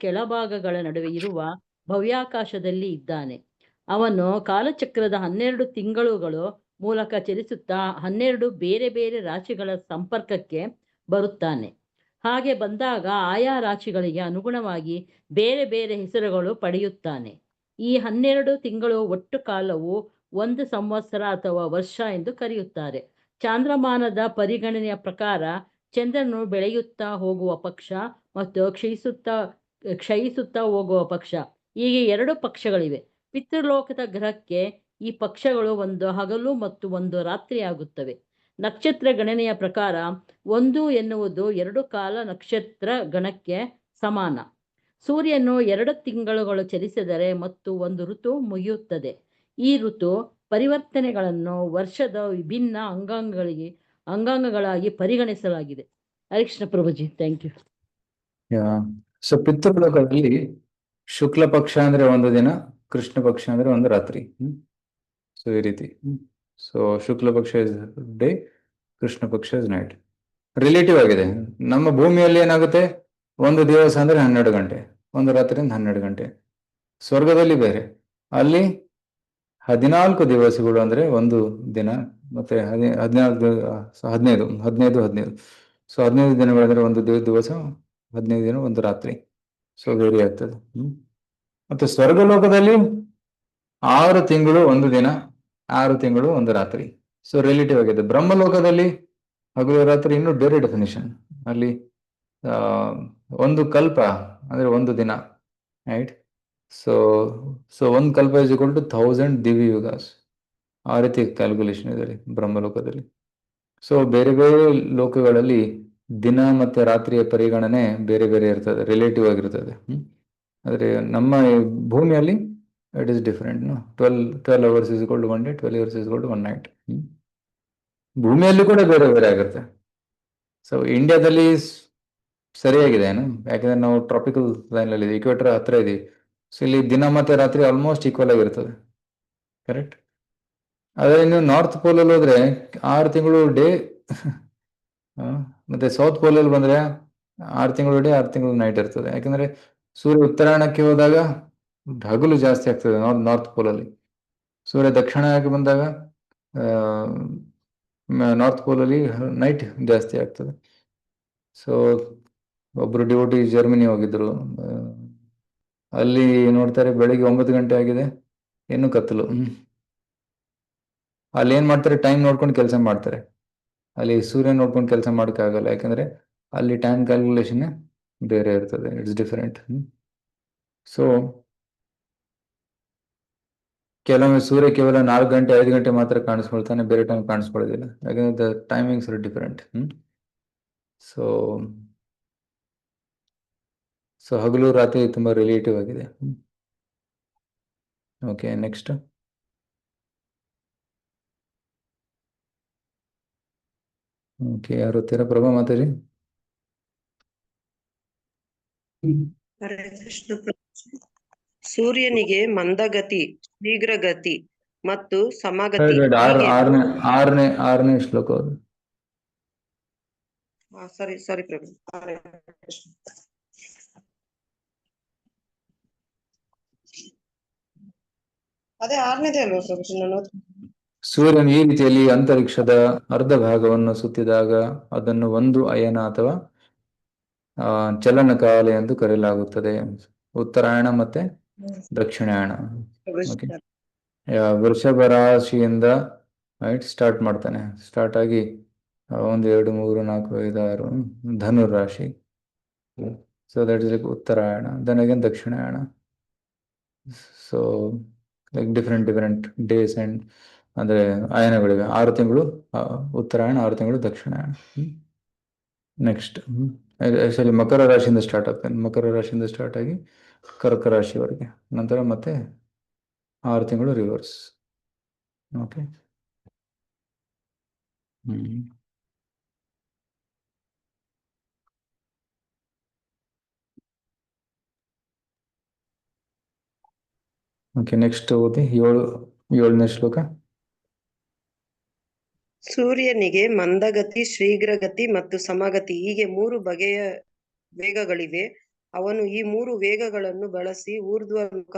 ಕೆಳಭಾಗಗಳ ನಡುವೆ ಇರುವ ಭವ್ಯಾಕಾಶದಲ್ಲಿ ಇದ್ದಾನೆ. ಅವನು ಕಾಲಚಕ್ರದ 12 ತಿಂಗಳುಗಳು ಮೂಲಕ ಚಲಿಸುತ್ತಾ 12 ಬೇರೆ ಬೇರೆ ರಾಶಿಗಳ ಸಂಪರ್ಕಕ್ಕೆ ಬರುತ್ತಾನೆ. ಹಾಗೆ ಬಂದಾಗ ಆಯಾ ರಾಶಿಗಳಿಗೆ ಅನುಗುಣವಾಗಿ ಬೇರೆ ಬೇರೆ ಹೆಸರುಗಳು ಪಡೆಯುತ್ತಾನೆ. ಈ 12 ತಿಂಗಳು ಒಟ್ಟು ಕಾಲವು 1 ಸಂವತ್ಸರ ಅಥವಾ ವರ್ಷ ಎಂದು ಕರೆಯುತ್ತಾರೆ. ಚಾಂದ್ರಮಾನದ ಪರಿಗಣನೆಯ ಪ್ರಕಾರ ಚಂದ್ರನು ಬೆಳೆಯುತ್ತಾ ಹೋಗುವ ಪಕ್ಷ ಮತ್ತು ಕ್ಷಯಿಸುತ್ತಾ ಹೋಗುವ ಪಕ್ಷ, ಹೀಗೆ 2 ಪಕ್ಷಗಳಿವೆ. ಪಿತೃಲೋಕದ ಗ್ರಹಕ್ಕೆ ಈ ಪಕ್ಷಗಳು ಒಂದು ಹಗಲು ಮತ್ತು ಒಂದು ರಾತ್ರಿ ಆಗುತ್ತವೆ. ನಕ್ಷತ್ರ ಗಣನೆಯ ಪ್ರಕಾರ 1 ಎನ್ನುವುದು 2 ಕಾಲ ನಕ್ಷತ್ರ ಗಣಕ್ಕೆ ಸಮಾನ. ಸೂರ್ಯನು 2 ತಿಂಗಳುಗಳು ಚಲಿಸಿದರೆ ಮತ್ತು ಒಂದು ಋತು ಮುಗಿಯುತ್ತದೆ. ಈ ಋತು ಪರಿವರ್ತನೆಗಳನ್ನು ವರ್ಷದ ವಿಭಿನ್ನ ಅಂಗಾಂಗಗಳಾಗಿ ಪರಿಗಣಿಸಲಾಗಿದೆ. Harikrishna Prabhuji, thank you. So ಪಿತೃಲೋಕದಲ್ಲಿ ಶುಕ್ಲ ಪಕ್ಷ ಅಂದ್ರೆ ಒಂದು ದಿನ, ಕೃಷ್ಣ ಪಕ್ಷ ಅಂದ್ರೆ ಒಂದು ರಾತ್ರಿ. ಸೊ ಈ ರೀತಿ. ಸೊ ಶುಕ್ಲ ಪಕ್ಷ ಇಸ್ ಡೇ, ಕೃಷ್ಣ ಪಕ್ಷ ಇಸ್ ನೈಟ್. ರಿಲೇಟಿವ್ ಆಗಿದೆ. ನಮ್ಮ ಭೂಮಿಯಲ್ಲಿ ಏನಾಗುತ್ತೆ, ಒಂದು ದಿವಸ ಅಂದ್ರೆ 12 ಗಂಟೆ, ಒಂದು ರಾತ್ರಿಯಿಂದ 12 ಗಂಟೆ. ಸ್ವರ್ಗದಲ್ಲಿ ಬೇರೆ, ಅಲ್ಲಿ 14 ದಿವಸಗಳು ಅಂದ್ರೆ ಒಂದು ದಿನ, ಮತ್ತೆ 15. ಸೊ 15 ದಿನಗಳಂದ್ರೆ ಒಂದು ದಿವಸ, 15 ದಿನ ಒಂದು ರಾತ್ರಿ. ಸೊ ವೇರಿ ಆಗ್ತದೆ. ಮತ್ತೆ ಸ್ವರ್ಗಲೋಕದಲ್ಲಿ 6 ತಿಂಗಳು ಒಂದು ದಿನ, 6 ತಿಂಗಳು ಒಂದು ರಾತ್ರಿ. ಸೊ ರಿಲೇಟಿವ್ ಆಗಿದೆ. ಬ್ರಹ್ಮಲೋಕದಲ್ಲಿ ಹಗಲು ರಾತ್ರಿ ಇನ್ನೂ ಬೇರೆ ಡೆಫಿನೇಷನ್. ಅಲ್ಲಿ ಒಂದು ಕಲ್ಪ ಅಂದ್ರೆ ಒಂದು ದಿನ, ರೈಟ್? ಸೊ ಒಂದು ಕಲ್ಪ ಇಸ್ ಈಕ್ವಲ್ ಟು 1000 ದಿವ್ಯ ಯುಗಾಸ್. ಆ ರೀತಿ ಕ್ಯಾಲ್ಕುಲೇಷನ್ ಇದೆ ಬ್ರಹ್ಮಲೋಕದಲ್ಲಿ. ಸೊ ಬೇರೆ ಬೇರೆ ಲೋಕಗಳಲ್ಲಿ ದಿನ ಮತ್ತೆ ರಾತ್ರಿಯ ಪರಿಗಣನೆ ಬೇರೆ ಬೇರೆ ಇರ್ತದೆ, ರಿಲೇಟಿವ್ ಆಗಿರ್ತದೆ. ಆದರೆ ನಮ್ಮ ಭೂಮಿಯಲ್ಲಿ it is different. 12 hours is equal to 1 day, 12 hours is equal to 1 night. ಭೂಮಿಯಲ್ಲಿ ಕೂಡ ಬೇರೆ ಬೇರೆ ಆಗುತ್ತೆ. ಸೊ ಇಂಡಿಯಾದಲ್ಲಿ ಸರಿಯಾಗಿದೆ ಏನು, ಯಾಕಂದ್ರೆ ನಾವು ಟ್ರಾಪಿಕಲ್ ಲೈನಲ್ಲಿ ಇದೆ, ಇಕ್ವೇಟರ್ ಹತ್ರ ಇದೀವಿ. ಸೊ ಇಲ್ಲಿ ದಿನ ಮತ್ತೆ ರಾತ್ರಿ ಆಲ್ಮೋಸ್ಟ್ ಈಕ್ವಲ್ ಆಗಿರ್ತದೆ, ಕರೆಕ್ಟ್? ಅದೇ ನೀವು ನಾರ್ತ್ ಪೋಲಲ್ಲಿ ಹೋದ್ರೆ 6 ತಿಂಗಳು ಡೇ, ಮತ್ತೆ ಸೌತ್ ಪೋಲಲ್ಲಿ ಬಂದ್ರೆ 6 ತಿಂಗಳು ಡೇ, 6 ತಿಂಗಳು ನೈಟ್ ಇರ್ತದೆ. ಯಾಕಂದ್ರೆ ಸೂರ್ಯ ಉತ್ತರಾಯಣಕ್ಕೆ ಹೋದಾಗ ಹಗಲು ಜಾಸ್ತಿ ಆಗ್ತದೆ ನಾರ್ತ್ ಪೋಲಲ್ಲಿ. ಸೂರ್ಯ ದಕ್ಷಿಣಕ್ಕೆ ಬಂದಾಗ ನಾರ್ತ್ ಪೋಲಲ್ಲಿ ನೈಟ್ ಜಾಸ್ತಿ ಆಗ್ತದೆ. ಸೊ ಒಬ್ರು ಡಿವೋಟಿ ಜರ್ಮನಿ ಹೋಗಿದ್ರು, ಅಲ್ಲಿ ನೋಡ್ತಾರೆ ಬೆಳಿಗ್ಗೆ 9 ಗಂಟೆ ಆಗಿದೆ, ಇನ್ನೂ ಕತ್ತಲು. ಅಲ್ಲಿ ಏನ್ ಮಾಡ್ತಾರೆ, ಟೈಮ್ ನೋಡ್ಕೊಂಡು ಕೆಲಸ ಮಾಡ್ತಾರೆ. ಅಲ್ಲಿ ಸೂರ್ಯ ನೋಡ್ಕೊಂಡು ಕೆಲಸ ಮಾಡೋಕ್ಕಾಗಲ್ಲ, ಯಾಕಂದ್ರೆ ಅಲ್ಲಿ ಟೈಮ್ ಕ್ಯಾಲ್ಕುಲೇಷನ್ ಬೇರೆ ಇರ್ತದೆ, ಇಟ್ಸ್ ಡಿಫರೆಂಟ್. ಸೊ ಕೆಲವೊಮ್ಮೆ ಸೂರ್ಯ ಕೇವಲ 4 ಗಂಟೆ 5 ಗಂಟೆ ಮಾತ್ರ ಕಾಣಿಸ್ಕೊಳ್ತಾನೆ, ಬೇರೆ ಟೈಮ್ ಕಾಣಿಸ್ಕೊಳ್ಳೋದಿಲ್ಲ, ಯಾಕಂದ್ರೆ the timings are different. So ಹಗಲು ರಾತ್ರಿ ತುಂಬಾ ರಿಲೇಟಿವ್ ಆಗಿದೆ. Okay, next. ಓಕೆ, ಯಾರು ತೀರ ಪ್ರಭಾ ಮಾತಾಡಿ. ಹರೇ ಕೃಷ್ಣ. ಸೂರ್ಯನಿಗೆ ಮಂದಗತಿ, ಶೀಘ್ರಗತಿ ಮತ್ತು ಸಮಗತಿ. ಆರನೇ ಶ್ಲೋಕ ಅದು. ಸಾರಿ ಪ್ರಭು. ಹರೇ ಕೃಷ್ಣ. ಅದೇ 6ನೇದೇ ಅಲ್ವಾ ಪ್ರಭುಜಿ ನಾನು ಸೂರ್ಯನು ಈ ರೀತಿಯಲ್ಲಿ ಅಂತರಿಕ್ಷದ ಅರ್ಧ ಭಾಗವನ್ನು ಸುತ್ತಿದಾಗ ಅದನ್ನು ಒಂದು ಅಯನ ಅಥವಾ ಚಲನಕಾಲ ಎಂದು ಕರೆಯಲಾಗುತ್ತದೆ. ಉತ್ತರಾಯಣ ಮತ್ತೆ ದಕ್ಷಿಣಾಯಣ. ಓಕೆ, ವೃಷಭ ರಾಶಿಯಿಂದ ಸ್ಟಾರ್ಟ್ ಮಾಡ್ತಾನೆ. ಸ್ಟಾರ್ಟ್ ಆಗಿ 1 2 3 4 5 6 ಧನು ರಾಶಿ. So that is like Uttarayana. Then again Dakshinayana. So like different days and ಅಂದ್ರೆ ಅಯನಗಳಿವೆ. 6 ತಿಂಗಳು ಉತ್ತರಾಯಣ, 6 ತಿಂಗಳು ದಕ್ಷಿಣಾಯಣ. ನೆಕ್ಸ್ಟ್ ಆಕ್ಚುಲಿ ಮಕರ ರಾಶಿಯಿಂದ ಸ್ಟಾರ್ಟ್ ಆಗ್ತಾನೆ. ಮಕರ ರಾಶಿಯಿಂದ ಸ್ಟಾರ್ಟ್ ಆಗಿ ಕರ್ಕ ರಾಶಿವರೆಗೆ, ನಂತರ ಮತ್ತೆ 6 ತಿಂಗಳು ರಿವರ್ಸ್. ಓಕೆ. ಓಕೆ, ನೆಕ್ಸ್ಟ್ ಓದಿ 7ನೇ ಶ್ಲೋಕ. ಸೂರ್ಯನಿಗೆ ಮಂದಗತಿ, ಶೀಘ್ರಗತಿ ಮತ್ತು ಸಮಗತಿ ಹೀಗೆ 3 ಬಗೆಯ ವೇಗಗಳಿವೆ. ಅವನು ಈ 3 ವೇಗಗಳನ್ನು ಬಳಸಿ ಊರ್ಧ್ವಲೋಕ,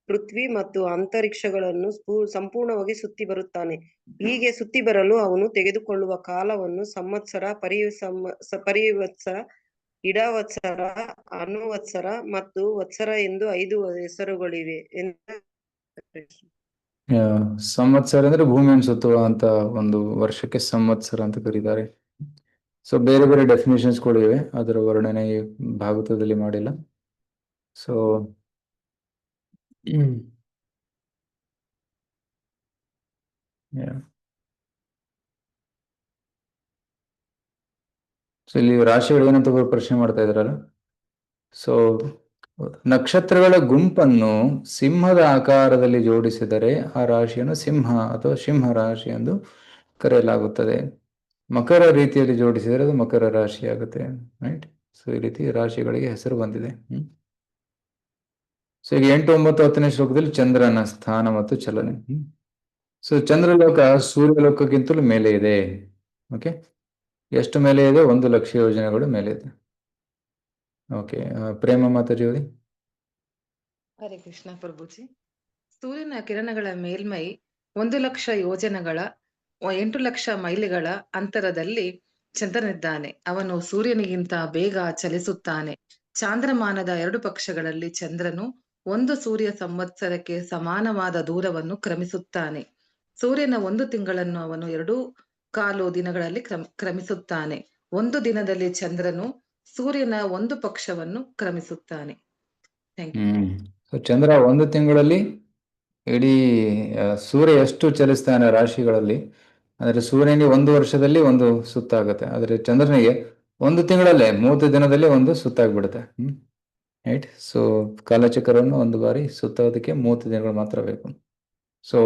ಪೃಥ್ವಿ ಮತ್ತು ಅಂತರಿಕ್ಷಗಳನ್ನು ಸಂಪೂರ್ಣವಾಗಿ ಸುತ್ತಿ ಬರುತ್ತಾನೆ. ಹೀಗೆ ಸುತ್ತಿ ಬರಲು ಅವನು ತೆಗೆದುಕೊಳ್ಳುವ ಕಾಲವನ್ನು ಸಂವತ್ಸರ, ಪರಿವತ್ಸರ, ಇಡವತ್ಸರ, ಅನುವತ್ಸರ ಮತ್ತು ವತ್ಸರ ಎಂದು 5 ಹೆಸರುಗಳಿವೆ. ಸಂವತ್ಸರ ಅಂದ್ರೆ ಭೂಮಿಯನ್ನು ಸುತ್ತುವ ಅಂತ ಒಂದು ವರ್ಷಕ್ಕೆ ಸಂವತ್ಸರ ಅಂತ ಕರೀತಾರೆ. ಸೊ ಬೇರೆ ಬೇರೆ ಡೆಫಿನೇಷನ್ಸ್ಗಳು ಇವೆ, ಅದರ ವರ್ಣನೆ ಈ ಭಾಗವತದಲ್ಲಿ ಮಾಡಿಲ್ಲ. ಸೊ ಸೊ ಇಲ್ಲಿ ರಾಶಿಗಳು ಏನಂತ ಪ್ರಶ್ನೆ ಮಾಡ್ತಾ ಇದ್ರಲ್ಲ. ಸೊ ನಕ್ಷತ್ರಗಳ ಗುಂಪನ್ನು ಸಿಂಹದ ಆಕಾರದಲ್ಲಿ ಜೋಡಿಸಿದರೆ ಆ ರಾಶಿಯನ್ನು ಸಿಂಹ ಅಥವಾ ಸಿಂಹ ರಾಶಿ ಎಂದು ಕರೆಯಲಾಗುತ್ತದೆ. ಮಕರ ರೀತಿಯಲ್ಲಿ ಜೋಡಿಸಿದರೆ ಅದು ಮಕರ ರಾಶಿ ಆಗುತ್ತೆ. ರೈಟ್. ಸೊ ಈ ರೀತಿ ರಾಶಿಗಳಿಗೆ ಹೆಸರು ಬಂದಿದೆ. ಸೊ ಈಗ 8, 9, 10ನೇ ಶ್ಲೋಕದಲ್ಲಿ ಚಂದ್ರನ ಸ್ಥಾನ ಮತ್ತು ಚಲನೆ. ಸೊ ಚಂದ್ರಲೋಕ ಸೂರ್ಯಲೋಕಕ್ಕಿಂತಲೂ ಮೇಲೆ ಇದೆ. ಓಕೆ, ಎಷ್ಟು ಮೇಲೆ ಇದೆ? 1,00,000 ಯೋಜನೆಗಳು ಮೇಲೆ ಇದೆ. ಓಕೆ, ಪ್ರೇಮ ಮಾತಾಜಿ ಓದಿ. ಹರೇ ಕೃಷ್ಣ ಪ್ರಭುಜಿ. ಸೂರ್ಯನ ಕಿರಣಗಳ ಮೇಲ್ಮೈ 1,00,000 ಯೋಜನೆಗಳ 8,00,000 ಮೈಲಿಗಳ ಅಂತರದಲ್ಲಿ ಚಂದ್ರನಿದ್ದಾನೆ. ಅವನು ಸೂರ್ಯನಿಗಿಂತ ಬೇಗ ಚಲಿಸುತ್ತಾನೆ. ಚಾಂದ್ರಮಾನದ 2 ಪಕ್ಷಗಳಲ್ಲಿ ಚಂದ್ರನು 1 ಸೂರ್ಯ ಸಂವತ್ಸರಕ್ಕೆ ಸಮಾನವಾದ ದೂರವನ್ನು ಕ್ರಮಿಸುತ್ತಾನೆ. ಸೂರ್ಯನ 1 ತಿಂಗಳನ್ನು ಅವನು 2.25 ದಿನಗಳಲ್ಲಿ ಕ್ರಮಿಸುತ್ತಾನೆ. 1 ದಿನದಲ್ಲಿ ಚಂದ್ರನು ಸೂರ್ಯನ 1 ಪಕ್ಷವನ್ನು ಕ್ರಮಿಸುತ್ತಾನೆ. ಸೊ ಚಂದ್ರ 1 ತಿಂಗಳಲ್ಲಿ ಇಡೀ ಸೂರ್ಯ ಎಷ್ಟು ಚಲಿಸ್ತಾನೆ ರಾಶಿಗಳಲ್ಲಿ ಅಂದ್ರೆ ಸೂರ್ಯನಿಗೆ 1 ವರ್ಷದಲ್ಲಿ 1 ಸುತ್ತಾಗುತ್ತೆ. ಆದ್ರೆ ಚಂದ್ರನಿಗೆ 1 ತಿಂಗಳಲ್ಲೇ 30 ದಿನದಲ್ಲಿ 1 ಸುತ್ತಾಗ್ಬಿಡುತ್ತೆ. ರೈಟ್. ಸೊ ಕಾಲಚಕ್ರವನ್ನು 1 ಬಾರಿ ಸುತ್ತೋದಕ್ಕೆ 30 ದಿನಗಳು ಮಾತ್ರ ಬೇಕು. ಸೊ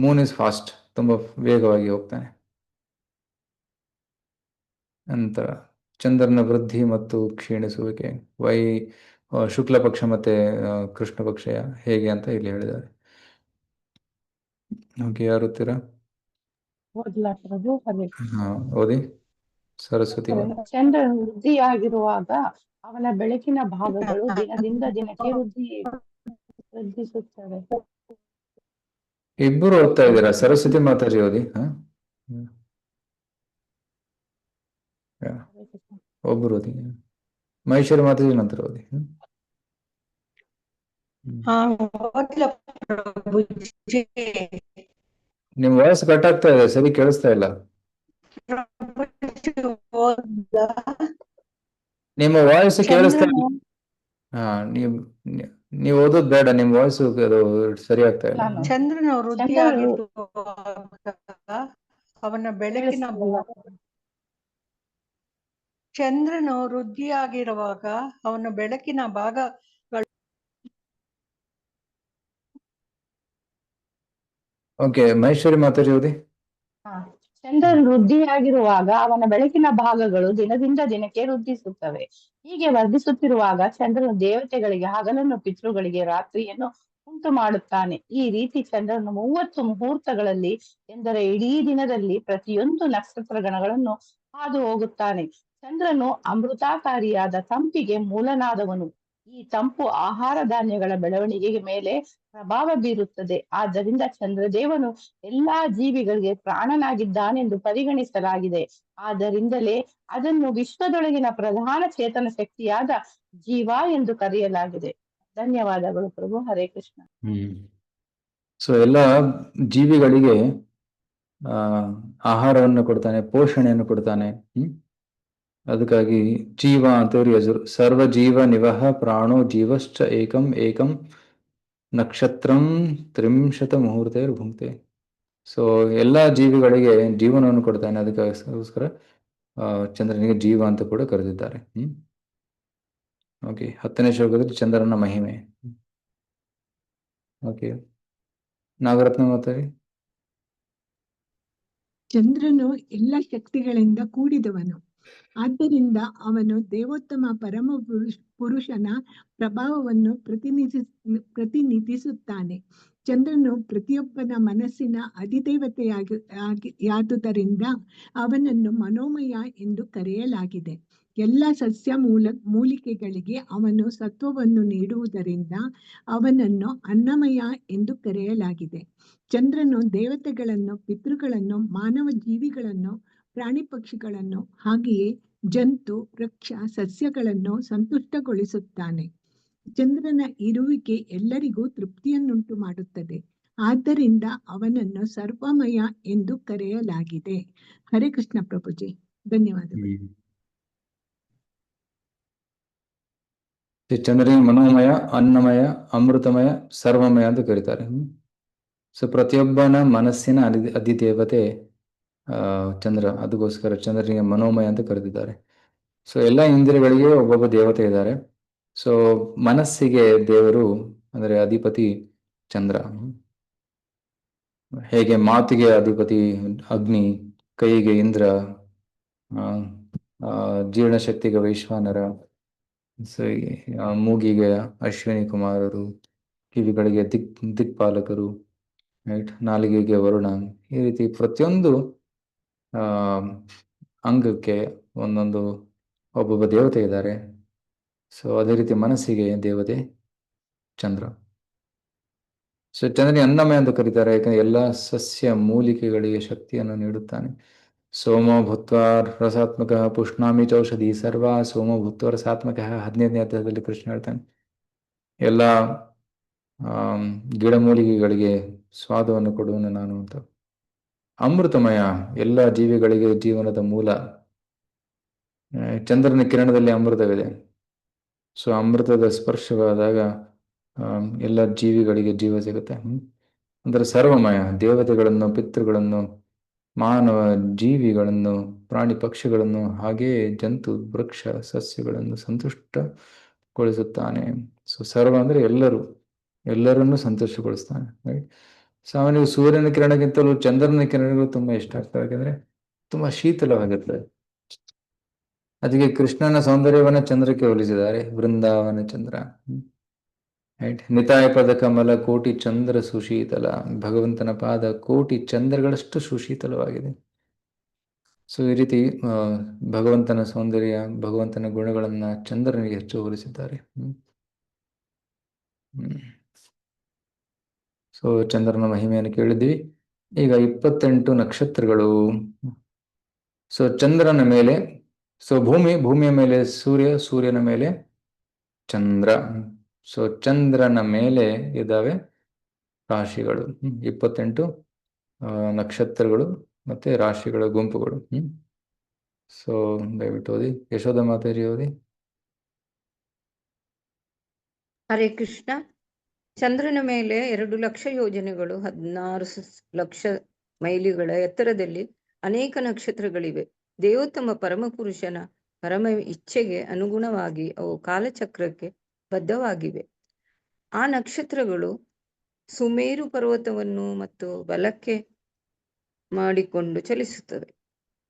ಮೂನ್ ಇಸ್ ಫಾಸ್ಟ್, ತುಂಬಾ ವೇಗವಾಗಿ ಹೋಗ್ತಾನೆ. ನಂತರ ಚಂದ್ರನ ವೃದ್ಧಿ ಮತ್ತು ಕ್ಷೀಣಿಸುವಿಕೆ, ಶುಕ್ಲ ಪಕ್ಷ ಮತ್ತೆ ಕೃಷ್ಣ ಪಕ್ಷ ಹೇಗೆ ಅಂತ ಇಲ್ಲಿ ಹೇಳಿದ್ದಾರೆ. ಓಕೆ, ಯಾರು ಓದ್ತೀರಾ? ಓದಿ ಸರಸ್ವತಿ. ಚಂದ್ರನ ವೃದ್ಧಿಯಾಗಿರುವಾಗ ಅವನ ಬೆಳಕಿನ ಭಾಗಗಳು ದಿನದಿಂದ ದಿನಕ್ಕೆ ವೃದ್ಧಿಸುತ್ತವೆ. ಇಬ್ಬರು ಓದ್ತಾ ಇದ್ದೀರಾ? ಸರಸ್ವತಿ ಮಾತಾಜಿ ಓದಿ. ಒಬ್ಬರು ಓದಿ. ಮಹೇಶ್ವರಿ ಮಾತಾಜಿ ನಂತರ ಓದಿ. ನಿಮ್ ವಾಯ್ಸ್ ಕಟ್ ಆಗ್ತಾ ಇದೆ, ಸರಿ ಕೇಳಿಸ್ತಾ ಇಲ್ಲ. ನಿಮ್ಮ ವಾಯ್ಸ್ ಕೇಳಿಸ್ತಾ ಇಲ್ಲ. ನೀವು ಓದೋದ್ ಬೇಡ, ನಿಮ್ ವಾಯ್ಸ್ ಅದು ಸರಿ ಆಗ್ತಾ ಇಲ್ಲ. ಚಂದ್ರನ ವೃದ್ಧಿಯಾಗಿರುವಾಗ ಅವನ ಬೆಳಕಿನ ಭಾಗಗಳು. ಓಕೆ, ಮಹೇಶ್ವರಿ ಮಾತಾಜಿ ಓದಿ. ಚಂದ್ರನ ವೃದ್ಧಿಯಾಗಿರುವಾಗ ಅವನ ಬೆಳಕಿನ ಭಾಗಗಳು ದಿನದಿಂದ ದಿನಕ್ಕೆ ವೃದ್ಧಿಸುತ್ತವೆ. ಹೀಗೆ ವರ್ಧಿಸುತ್ತಿರುವಾಗ ಚಂದ್ರನು ದೇವತೆಗಳಿಗೆ ಹಗಲನ್ನು, ಪಿತೃಗಳಿಗೆ ರಾತ್ರಿಯನ್ನು ಉಂಟು ಮಾಡುತ್ತಾನೆ. ಈ ರೀತಿ ಚಂದ್ರನು 30 ಮುಹೂರ್ತಗಳಲ್ಲಿ, ಎಂದರೆ ಇಡೀ ದಿನದಲ್ಲಿ ಪ್ರತಿಯೊಂದು ನಕ್ಷತ್ರ ಗಣಗಳನ್ನು ಹಾದು ಹೋಗುತ್ತಾನೆ. ಚಂದ್ರನು ಅಮೃತಾಕಾರಿಯಾದ ತಂಪಿಗೆ ಮೂಲನಾದವನು. ಈ ತಂಪು ಆಹಾರ ಧಾನ್ಯಗಳ ಬೆಳವಣಿಗೆಗೆ ಮೇಲೆ ಪ್ರಭಾವ ಬೀರುತ್ತದೆ. ಆದ್ದರಿಂದ ಚಂದ್ರದೇವನು ಎಲ್ಲಾ ಜೀವಿಗಳಿಗೆ ಪ್ರಾಣನಾಗಿದ್ದಾನೆಂದು ಪರಿಗಣಿಸಲಾಗಿದೆ. ಆದ್ದರಿಂದಲೇ ಅದನ್ನು ವಿಶ್ವದೊಳಗಿನ ಪ್ರಧಾನ ಚೇತನ ಶಕ್ತಿಯಾದ ಜೀವ ಎಂದು ಕರೆಯಲಾಗಿದೆ. ಧನ್ಯವಾದಗಳು ಪ್ರಭು. ಹರೇ ಕೃಷ್ಣ. ಸೊ ಎಲ್ಲ ಜೀವಿಗಳಿಗೆ ಆಹಾರವನ್ನು ಕೊಡ್ತಾನೆ, ಪೋಷಣೆಯನ್ನು ಕೊಡ್ತಾನೆ. ಅದಕ್ಕಾಗಿ ಜೀವ ಅಂತೇಳಿ ಹೆಸರು. ಸರ್ವ ಜೀವ ನಿವಹ ಪ್ರಾಣೋ ಜೀವಶ್ಚ ಏಕಂ ಏಕಂ ನಕ್ಷತ್ರಂ ತ್ರಿಂಶತ ಮುಹೂರ್ತೇರ್ ಭುಂಕ್ತೆ. ಸೊ ಎಲ್ಲ ಜೀವಿಗಳಿಗೆ ಜೀವನವನ್ನು ಕೊಡ್ತಾನೆ. ಅದಕ್ಕೋಸ್ಕರ ಚಂದ್ರನಿಗೆ ಜೀವ ಅಂತ ಕೂಡ ಕರೆದಿದ್ದಾರೆ. ಓಕೆ, 10ನೇ ಶ್ಲೋಕದಲ್ಲಿ ಚಂದ್ರನ ಮಹಿಮೆ. ಓಕೆ, ನಾಗರತ್ನ ಮಾತಾಡಿ. ಚಂದ್ರನು ಎಲ್ಲ ಶಕ್ತಿಗಳಿಂದ ಕೂಡಿದವನು. ಆದ್ದರಿಂದ ಅವನು ದೇವೋತ್ತಮ ಪರಮ ಪುರುಷನ ಪ್ರಭಾವವನ್ನು ಪ್ರತಿನಿಧಿಸುತ್ತಾನೆ. ಚಂದ್ರನು ಪ್ರತಿಯೊಬ್ಬನ ಮನಸ್ಸಿನ ಅಧಿದೇವತೆಯಾದುದರಿಂದ ಅವನನ್ನು ಮನೋಮಯ ಎಂದು ಕರೆಯಲಾಗಿದೆ. ಎಲ್ಲ ಸಸ್ಯ ಮೂಲಿಕೆಗಳಿಗೆ ಅವನು ಸತ್ವವನ್ನು ನೀಡುವುದರಿಂದ ಅವನನ್ನು ಅನ್ನಮಯ ಎಂದು ಕರೆಯಲಾಗಿದೆ. ಚಂದ್ರನು ದೇವತೆಗಳನ್ನು, ಪಿತೃಗಳನ್ನು, ಮಾನವ ಜೀವಿಗಳನ್ನು, ಪ್ರಾಣಿ ಪಕ್ಷಿಗಳನ್ನು, ಹಾಗೆಯೇ ಜಂತು, ವೃಕ್ಷ, ಸಸ್ಯಗಳನ್ನು ಸಂತುಷ್ಟಗೊಳಿಸುತ್ತಾನೆ. ಚಂದ್ರನ ಇರುವಿಕೆ ಎಲ್ಲರಿಗೂ ತೃಪ್ತಿಯನ್ನುಂಟು ಮಾಡುತ್ತದೆ. ಆದ್ದರಿಂದ ಅವನನ್ನು ಸರ್ವಮಯ ಎಂದು ಕರೆಯಲಾಗಿದೆ. ಹರೇ ಕೃಷ್ಣ ಪ್ರಭುಜಿ, ಧನ್ಯವಾದಗಳು. ಚಂದ್ರನಿಗೆ ಮನೋಮಯ, ಅನ್ನಮಯ, ಅಮೃತಮಯ, ಸರ್ವಮಯ ಅಂತ ಕರೀತಾರೆ. ಸೊ ಪ್ರತಿಯೊಬ್ಬನ ಮನಸ್ಸಿನ ಅಧಿದೇವತೆ ಚಂದ್ರ. ಅದಕ್ಕೋಸ್ಕರ ಚಂದ್ರನಿಗೆ ಮನೋಮಯ ಅಂತ ಕರೆದಿದ್ದಾರೆ. ಸೊ ಎಲ್ಲ ಇಂದ್ರಿಯಗಳಿಗೆ ಒಬ್ಬೊಬ್ಬ ದೇವತೆ ಇದ್ದಾರೆ. ಸೊ ಮನಸ್ಸಿಗೆ ದೇವರು ಅಂದರೆ ಅಧಿಪತಿ ಚಂದ್ರ. ಹೇಗೆ ಮಾತಿಗೆ ಅಧಿಪತಿ ಅಗ್ನಿ, ಕೈಗೆ ಇಂದ್ರ, ಜೀರ್ಣಶಕ್ತಿಗೆ ವೈಶ್ವಾನರ, ಮೂಗಿಗೆ ಅಶ್ವಿನಿ ಕುಮಾರರು, ಕಿವಿಗಳಿಗೆ ದಿಕ್ಪಾಲಕರು, ರೈಟ್, ನಾಲಿಗೆಗೆ ವರುಣ. ಈ ರೀತಿ ಪ್ರತಿಯೊಂದು ಅಂಗಕ್ಕೆ ಒಂದೊಂದು ಒಬ್ಬೊಬ್ಬ ದೇವತೆ ಇದ್ದಾರೆ. ಸೊ ಅದೇ ರೀತಿ ಮನಸ್ಸಿಗೆ ದೇವತೆ ಚಂದ್ರ. ಸೊ ಚಂದ್ರನಿಗೆ ಅನ್ನಮಯ ಅಂತ ಕರೀತಾರೆ, ಯಾಕಂದ್ರೆ ಎಲ್ಲ ಸಸ್ಯ ಮೂಲಿಕೆಗಳಿಗೆ ಶಕ್ತಿಯನ್ನು ನೀಡುತ್ತಾನೆ. ಸೋಮೋ ಭೂತ್ವ ರಸಾತ್ಮಕ ಪುಷ್ಣಾಮಿ ಚೌಷಧಿ ಸರ್ವ ಸೋಮೋ ಭೂತ್ವ ರಸಾತ್ಮಕ. 15ನೇ ಅಧ್ಯಾಯದಲ್ಲಿ ಕೃಷ್ಣ ಹೇಳ್ತಾನೆ, ಎಲ್ಲ ಗಿಡಮೂಲಿಕೆಗಳಿಗೆ ಸ್ವಾದವನ್ನು ಕೊಡುವನು ನಾನು ಅಂತ. ಅಮೃತಮಯ, ಎಲ್ಲ ಜೀವಿಗಳಿಗೆ ಜೀವನದ ಮೂಲ. ಚಂದ್ರನ ಕಿರಣದಲ್ಲಿ ಅಮೃತವಿದೆ. ಸೊ ಅಮೃತದ ಸ್ಪರ್ಶವಾದಾಗ ಎಲ್ಲ ಜೀವಿಗಳಿಗೆ ಜೀವ ಸಿಗುತ್ತೆ. ಅಂದರೆ ಸರ್ವಮಯ, ದೇವತೆಗಳನ್ನು, ಪಿತೃಗಳನ್ನು, ಮಾನವ ಜೀವಿಗಳನ್ನು, ಪ್ರಾಣಿ ಪಕ್ಷಿಗಳನ್ನು, ಹಾಗೆಯೇ ಜಂತು, ವೃಕ್ಷ, ಸಸ್ಯಗಳನ್ನು ಸಂತುಷ್ಟಗೊಳಿಸುತ್ತಾನೆ. ಸೊ ಸರ್ವ ಅಂದರೆ ಎಲ್ಲರನ್ನೂ ಸಂತೋಷಗೊಳಿಸ್ತಾನೆ. ರೈಟ್. ಸೊ ಅವನಿಗೆ ಸೂರ್ಯನ ಕಿರಣಕ್ಕಿಂತಲೂ ಚಂದ್ರನ ಕಿರಣಗಳು ತುಂಬಾ ಇಷ್ಟ ಆಗ್ತವೆ, ಯಾಕಂದ್ರೆ ತುಂಬಾ ಶೀತಲವಾಗಿರ್ತದೆ. ಅದಕ್ಕೆ ಕೃಷ್ಣನ ಸೌಂದರ್ಯವನ್ನ ಚಂದ್ರಕ್ಕೆ ಹೋಲಿಸಿದ್ದಾರೆ, ವೃಂದಾವನ ಚಂದ್ರ. ರೈಟ್. ನಿತಾಯ ಪದ ಕಮಲ ಕೋಟಿ ಚಂದ್ರ ಸುಶೀತಲ. ಭಗವಂತನ ಪಾದ ಕೋಟಿ ಚಂದ್ರಗಳಷ್ಟು ಸುಶೀತಲವಾಗಿದೆ. ಸೊ ಈ ರೀತಿ ಭಗವಂತನ ಸೌಂದರ್ಯ, ಭಗವಂತನ ಗುಣಗಳನ್ನ ಚಂದ್ರನಿಗೆ ಹೆಚ್ಚು ಹೋಲಿಸಿದ್ದಾರೆ. ಸೊ ಚಂದ್ರನ ಮಹಿಮೆಯನ್ನು ಕೇಳಿದ್ವಿ. ಈಗ 28 ನಕ್ಷತ್ರಗಳು. ಸೊ ಚಂದ್ರನ ಮೇಲೆ, ಸೊ ಭೂಮಿಯ ಮೇಲೆ ಸೂರ್ಯ, ಸೂರ್ಯನ ಮೇಲೆ ಚಂದ್ರ. ಸೊ ಚಂದ್ರನ ಮೇಲೆ ಇದ್ದಾವೆ ರಾಶಿಗಳು, 28 ನಕ್ಷತ್ರಗಳು ಮತ್ತೆ ರಾಶಿಗಳ ಗುಂಪುಗಳು. ಸೊ ದಯವಿಟ್ಟು ಓದಿ. ಯಶೋಧ ಮಾತಾಜಿ ಓದಿ. ಹರೇ ಕೃಷ್ಣ. ಚಂದ್ರನ ಮೇಲೆ 2 ಲಕ್ಷ ಯೋಜನೆಗಳು, 16 ಲಕ್ಷ ಮೈಲಿಗಳ ಎತ್ತರದಲ್ಲಿ ಅನೇಕ ನಕ್ಷತ್ರಗಳಿವೆ. ದೇವೋತ್ತಮ ಪರಮಪುರುಷನ ಪರಮ ಇಚ್ಛೆಗೆ ಅನುಗುಣವಾಗಿ ಅವು ಕಾಲಚಕ್ರಕ್ಕೆ ಬದ್ಧವಾಗಿವೆ. ಆ ನಕ್ಷತ್ರಗಳು ಸುಮೇರು ಪರ್ವತವನ್ನು ಮತ್ತು ಬಲಕ್ಕೆ ಮಾಡಿಕೊಂಡು ಚಲಿಸುತ್ತವೆ.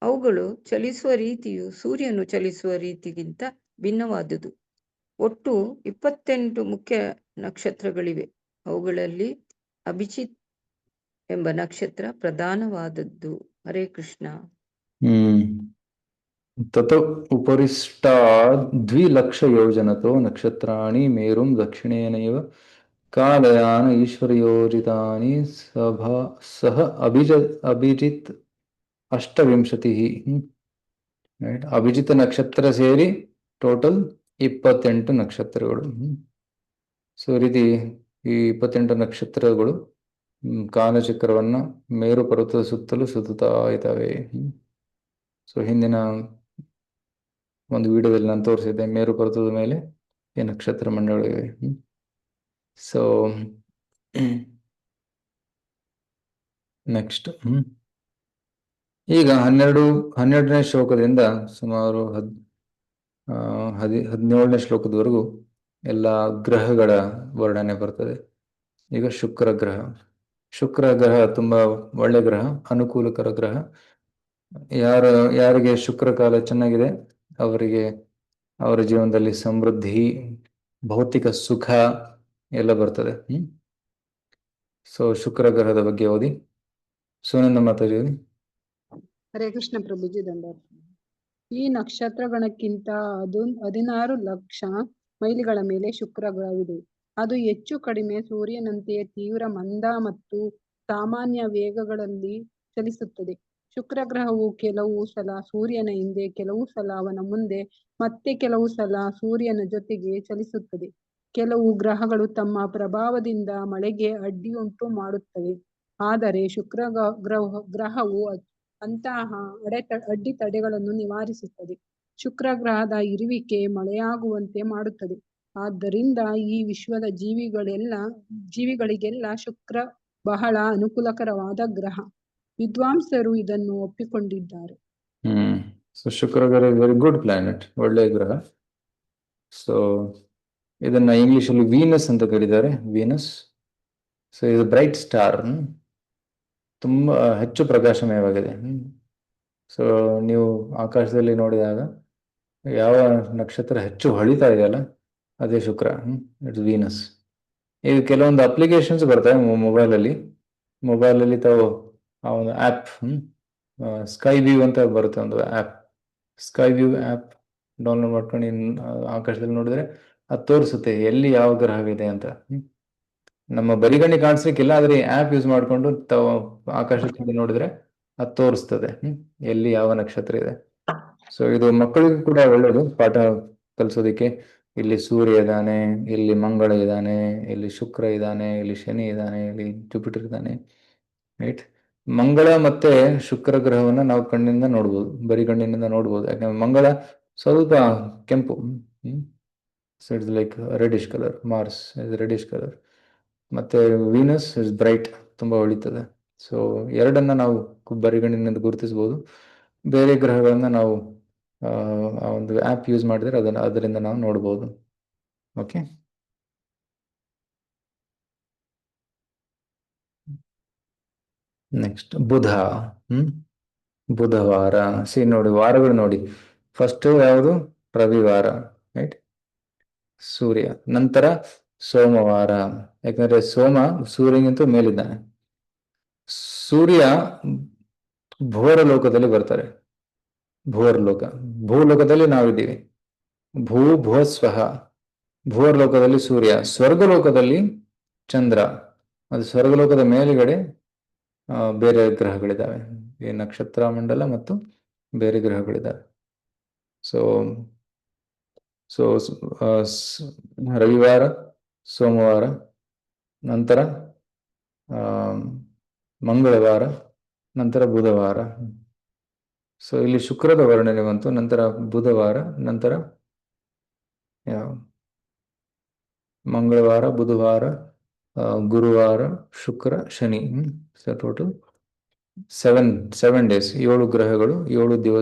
ಅವುಗಳು ಚಲಿಸುವ ರೀತಿಯು ಸೂರ್ಯನು ಚಲಿಸುವ ರೀತಿಗಿಂತ ಭಿನ್ನವಾದುದು. ಒಟ್ಟು 28 ಮುಖ್ಯ ನಕ್ಷತ್ರಗಳಿವೆ. ಅವುಗಳಲ್ಲಿ ಅಭಿಜಿತ್ ಎಂಬ ನಕ್ಷತ್ರ ಪ್ರಧಾನವಾದದ್ದು. ಹರೇ ಕೃಷ್ಣ. ತತೋ ಉಪರಿಷ್ಟಾದ್ 2,00,000 ನಕ್ಷತ್ರಾಣಿ ಮೇರುಂ ದಕ್ಷಿಣೇನೈವ ಕಾಲಯಾನ ಈಶ್ವರಯೋಜಿತಾನಿ ಸಹ ಅಭಿಜಿತ್ ಅಷ್ಟವಿಂಶತಿ. ರೈಟ್, ಅಭಿಜಿತ್ ನಕ್ಷತ್ರ ಸೇರಿ ಟೋಟಲ್ 28 ನಕ್ಷತ್ರಗಳು. ಸೊ ಈ ರೀತಿ ಈ 28 ನಕ್ಷತ್ರಗಳು ಕಾಲಚಕ್ರವನ್ನ ಮೇರು ಪರ್ವತದ ಸುತ್ತಲೂ ಸುತ್ತುತ್ತಾ ಇದ್ದಾವೆ. ಸೊ ಹಿಂದಿನ ಒಂದು ವಿಡಿಯೋದಲ್ಲಿ ನಾನು ತೋರಿಸಿದ್ದೆ ಮೇರು ಪರ್ವತದ ಮೇಲೆ ಈ ನಕ್ಷತ್ರ ಮಂಡಳಿವೆ. ಸೊ ನೆಕ್ಸ್ಟ್ ಈಗ 12ನೇ ಶ್ಲೋಕದಿಂದ ಸುಮಾರು 17ನೇ ಶ್ಲೋಕದವರೆಗೂ ಎಲ್ಲ ಗ್ರಹಗಳ ವರ್ಣನೆ ಬರ್ತದೆ. ಈಗ ಶುಕ್ರ ಗ್ರಹ ತುಂಬಾ ಒಳ್ಳೆ ಗ್ರಹ, ಅನುಕೂಲಕರ ಗ್ರಹ. ಯಾರಿಗೆ ಶುಕ್ರ ಕಾಲ ಚೆನ್ನಾಗಿದೆ ಅವರಿಗೆ ಅವರ ಜೀವನದಲ್ಲಿ ಸಮೃದ್ಧಿ, ಭೌತಿಕ ಸುಖ ಎಲ್ಲ ಬರ್ತದೆ. ಸೊ ಶುಕ್ರ ಗ್ರಹದ ಬಗ್ಗೆ ಓದಿ. ಸುನಂದ ಮಾತಾಜಿ ಓದಿ. ಹರೇ ಕೃಷ್ಣ ಪ್ರಭುಜಿ ದಂಡಾರ್ಥ. ಈ ನಕ್ಷತ್ರ ಗಣಕ್ಕಿಂತ 16 ಲಕ್ಷ ಮೈಲಿಗಳ ಮೇಲೆ ಶುಕ್ರ ಗ್ರಹವಿದೆ. ಅದು ಹೆಚ್ಚು ಕಡಿಮೆ ಸೂರ್ಯನಂತೆಯೇ ತೀವ್ರ ಮಂದ ಮತ್ತು ಸಾಮಾನ್ಯ ವೇಗಗಳಲ್ಲಿ ಚಲಿಸುತ್ತದೆ. ಶುಕ್ರ ಗ್ರಹವು ಕೆಲವು ಸಲ ಸೂರ್ಯನ ಹಿಂದೆ, ಕೆಲವು ಸಲ ಅವನ ಮುಂದೆ, ಮತ್ತೆ ಕೆಲವು ಸಲ ಸೂರ್ಯನ ಜೊತೆಗೆ ಚಲಿಸುತ್ತದೆ. ಕೆಲವು ಗ್ರಹಗಳು ತಮ್ಮ ಪ್ರಭಾವದಿಂದ ಮಳೆಗೆ ಅಡ್ಡಿಯುಂಟು ಮಾಡುತ್ತವೆ. ಆದರೆ ಶುಕ್ರ ಗ್ರಹವು ಅಂತಹ ಅಡ್ಡಿತಡೆಗಳನ್ನು ನಿವಾರಿಸುತ್ತದೆ. ಶುಕ್ರ ಗ್ರಹದ ಇರುವಿಕೆ ಮಳೆಯಾಗುವಂತೆ ಮಾಡುತ್ತದೆ. ಆದ್ದರಿಂದ ಈ ವಿಶ್ವದ ಜೀವಿಗಳಿಗೆಲ್ಲ ಶುಕ್ರ ಬಹಳ ಅನುಕೂಲಕರವಾದ ಗ್ರಹ. ವಿದ್ವಾಂಸರು ಇದನ್ನು ಒಪ್ಪಿಕೊಂಡಿದ್ದಾರೆ. ಸೊ ಶುಕ್ರ ಗ್ರಹ ವೆರಿ ಗುಡ್ ಪ್ಲಾನೆಟ್, ಒಳ್ಳೆಯ ಗ್ರಹ. ಸೊ ಇದನ್ನ ಇಂಗ್ಲಿಷ್ ಅಲ್ಲಿ ವೀನಸ್ ಅಂತ ಕರೀತಾರೆ. ವೀನಸ್. ಸೊ ಇದು ಬ್ರೈಟ್ ಸ್ಟಾರ್, ತುಂಬಾ ಹೆಚ್ಚು ಪ್ರಕಾಶಮಯವಾಗಿದೆ. ಸೊ ನೀವು ಆಕಾಶದಲ್ಲಿ ನೋಡಿದಾಗ ಯಾವ ನಕ್ಷತ್ರ ಹೆಚ್ಚು ಹೊಳಿತಾ ಇದೆಯಲ್ಲ ಅದೇ ಶುಕ್ರ. It's Venus. ಈಗ ಕೆಲವೊಂದು ಅಪ್ಲಿಕೇಶನ್ಸ್ ಬರ್ತವೆ ಮೊಬೈಲಲ್ಲಿ ತಾವು ಆ ಒಂದು ಆ್ಯಪ್, ಸ್ಕೈ ವ್ಯೂ ಅಂತ ಬರುತ್ತೆ ಒಂದು app. Sky view app download ಮಾಡ್ಕೊಂಡು ಆಕಾಶದಲ್ಲಿ ನೋಡಿದ್ರೆ ಅದು ತೋರಿಸುತ್ತೆ ಎಲ್ಲಿ ಯಾವ ಗ್ರಹವಿದೆ ಅಂತ. ನಮ್ಮ ಬರಿಗಣ್ಣಿ ಕಾಣಿಸ್ಲಿಕ್ಕಿಲ್ಲ, ಆದ್ರೆ ಆ್ಯಪ್ ಯೂಸ್ ಮಾಡಿಕೊಂಡು ತಾವು ಆಕಾಶದಲ್ಲಿ ನೋಡಿದ್ರೆ ಅದು ತೋರಿಸ್ತದೆ ಎಲ್ಲಿ ಯಾವ ನಕ್ಷತ್ರ ಇದೆ. ಸೊ ಇದು ಮಕ್ಕಳಿಗೂ ಕೂಡ ಒಳ್ಳೇದು ಪಾಠ ಕಲಿಸೋದಕ್ಕೆ. ಇಲ್ಲಿ ಸೂರ್ಯ ಇದ್ದಾನೆ, ಇಲ್ಲಿ ಮಂಗಳ ಇದ್ದಾನೆ, ಇಲ್ಲಿ ಶುಕ್ರ ಇದ್ದಾನೆ, ಇಲ್ಲಿ ಶನಿ ಇದ್ದಾನೆ, ಇಲ್ಲಿ ಜುಪಿಟರ್ ಇದ್ದಾನೆ. ರೈಟ್. ಮಂಗಳ ಮತ್ತೆ ಶುಕ್ರ ಗ್ರಹವನ್ನ ನಾವು ಕಣ್ಣಿಂದ ನೋಡ್ಬೋದು, ಬರಿಗಣ್ಣಿನಿಂದ ನೋಡ್ಬೋದು. ಯಾಕಂದ್ರೆ ಮಂಗಳ ಸ್ವಲ್ಪ ಕೆಂಪು, so it's like reddish colour. Mars is reddish colour. ಮತ್ತೆ ವೀನಸ್ ಇಸ್ ಬ್ರೈಟ್, ತುಂಬಾ ಹೊಳಿತದೆ. ಸೊ ಎರಡನ್ನ ನಾವು ಬರಿಗಣ್ಣಿನಿಂದ ಗುರುತಿಸಬಹುದು. ಬೇರೆ ಗ್ರಹಗಳನ್ನ ನಾವು ಆ ಒಂದು ಆ್ಯಪ್ ಯೂಸ್ ಮಾಡಿದ್ರೆ ಅದರಿಂದ ನಾವು ನೋಡ್ಬೋದು. ಓಕೆ. ನೆಕ್ಸ್ಟ್ ಬುಧವಾರ. ನೋಡಿ ವಾರಗಳು ನೋಡಿ. ಫಸ್ಟ್ ಯಾವುದು? ರವಿವಾರ, ರೈಟ್, ಸೂರ್ಯ. ನಂತರ ಸೋಮವಾರ, ಯಾಕಂದ್ರೆ ಸೋಮ ಸೂರ್ಯನಿಗಿಂತ ಮೇಲಿದ್ದಾನೆ. ಸೂರ್ಯ ಭೋರ ಲೋಕದಲ್ಲಿ ಬರ್ತಾರೆ. ಭೂಲೋಕದಲ್ಲಿ ನಾವಿದ್ದೀವಿ. ಭುವಸ್ವಹ. ಭೂರ್ ಲೋಕದಲ್ಲಿ ಸೂರ್ಯ. ಸ್ವರ್ಗಲೋಕದಲ್ಲಿ ಚಂದ್ರ. ಅದು ಸ್ವರ್ಗಲೋಕದ ಮೇಲುಗಡೆ ಬೇರೆ ಗ್ರಹಗಳಿದ್ದಾವೆ, ಈ ನಕ್ಷತ್ರ ಮಂಡಲ ಮತ್ತು ಬೇರೆ ಗ್ರಹಗಳಿದ್ದಾವೆ. ಸೊ ರವಿವಾರ, ಸೋಮವಾರ, ನಂತರ ಮಂಗಳವಾರ, ನಂತರ ಬುಧವಾರ. ಸೊ ಇಲ್ಲಿ ಶುಕ್ರದ ವರ್ಣನೆ ಬಂತು, ನಂತರ ಬುಧವಾರ, ನಂತರ ಮಂಗಳವಾರ, ಬುಧವಾರ, ಗುರುವಾರ, ಶುಕ್ರ, ಶನಿ. ಸೊ ಟೋಟಲ್ 7 ಡೇಸ್, 7 ಗ್ರಹಗಳು, 7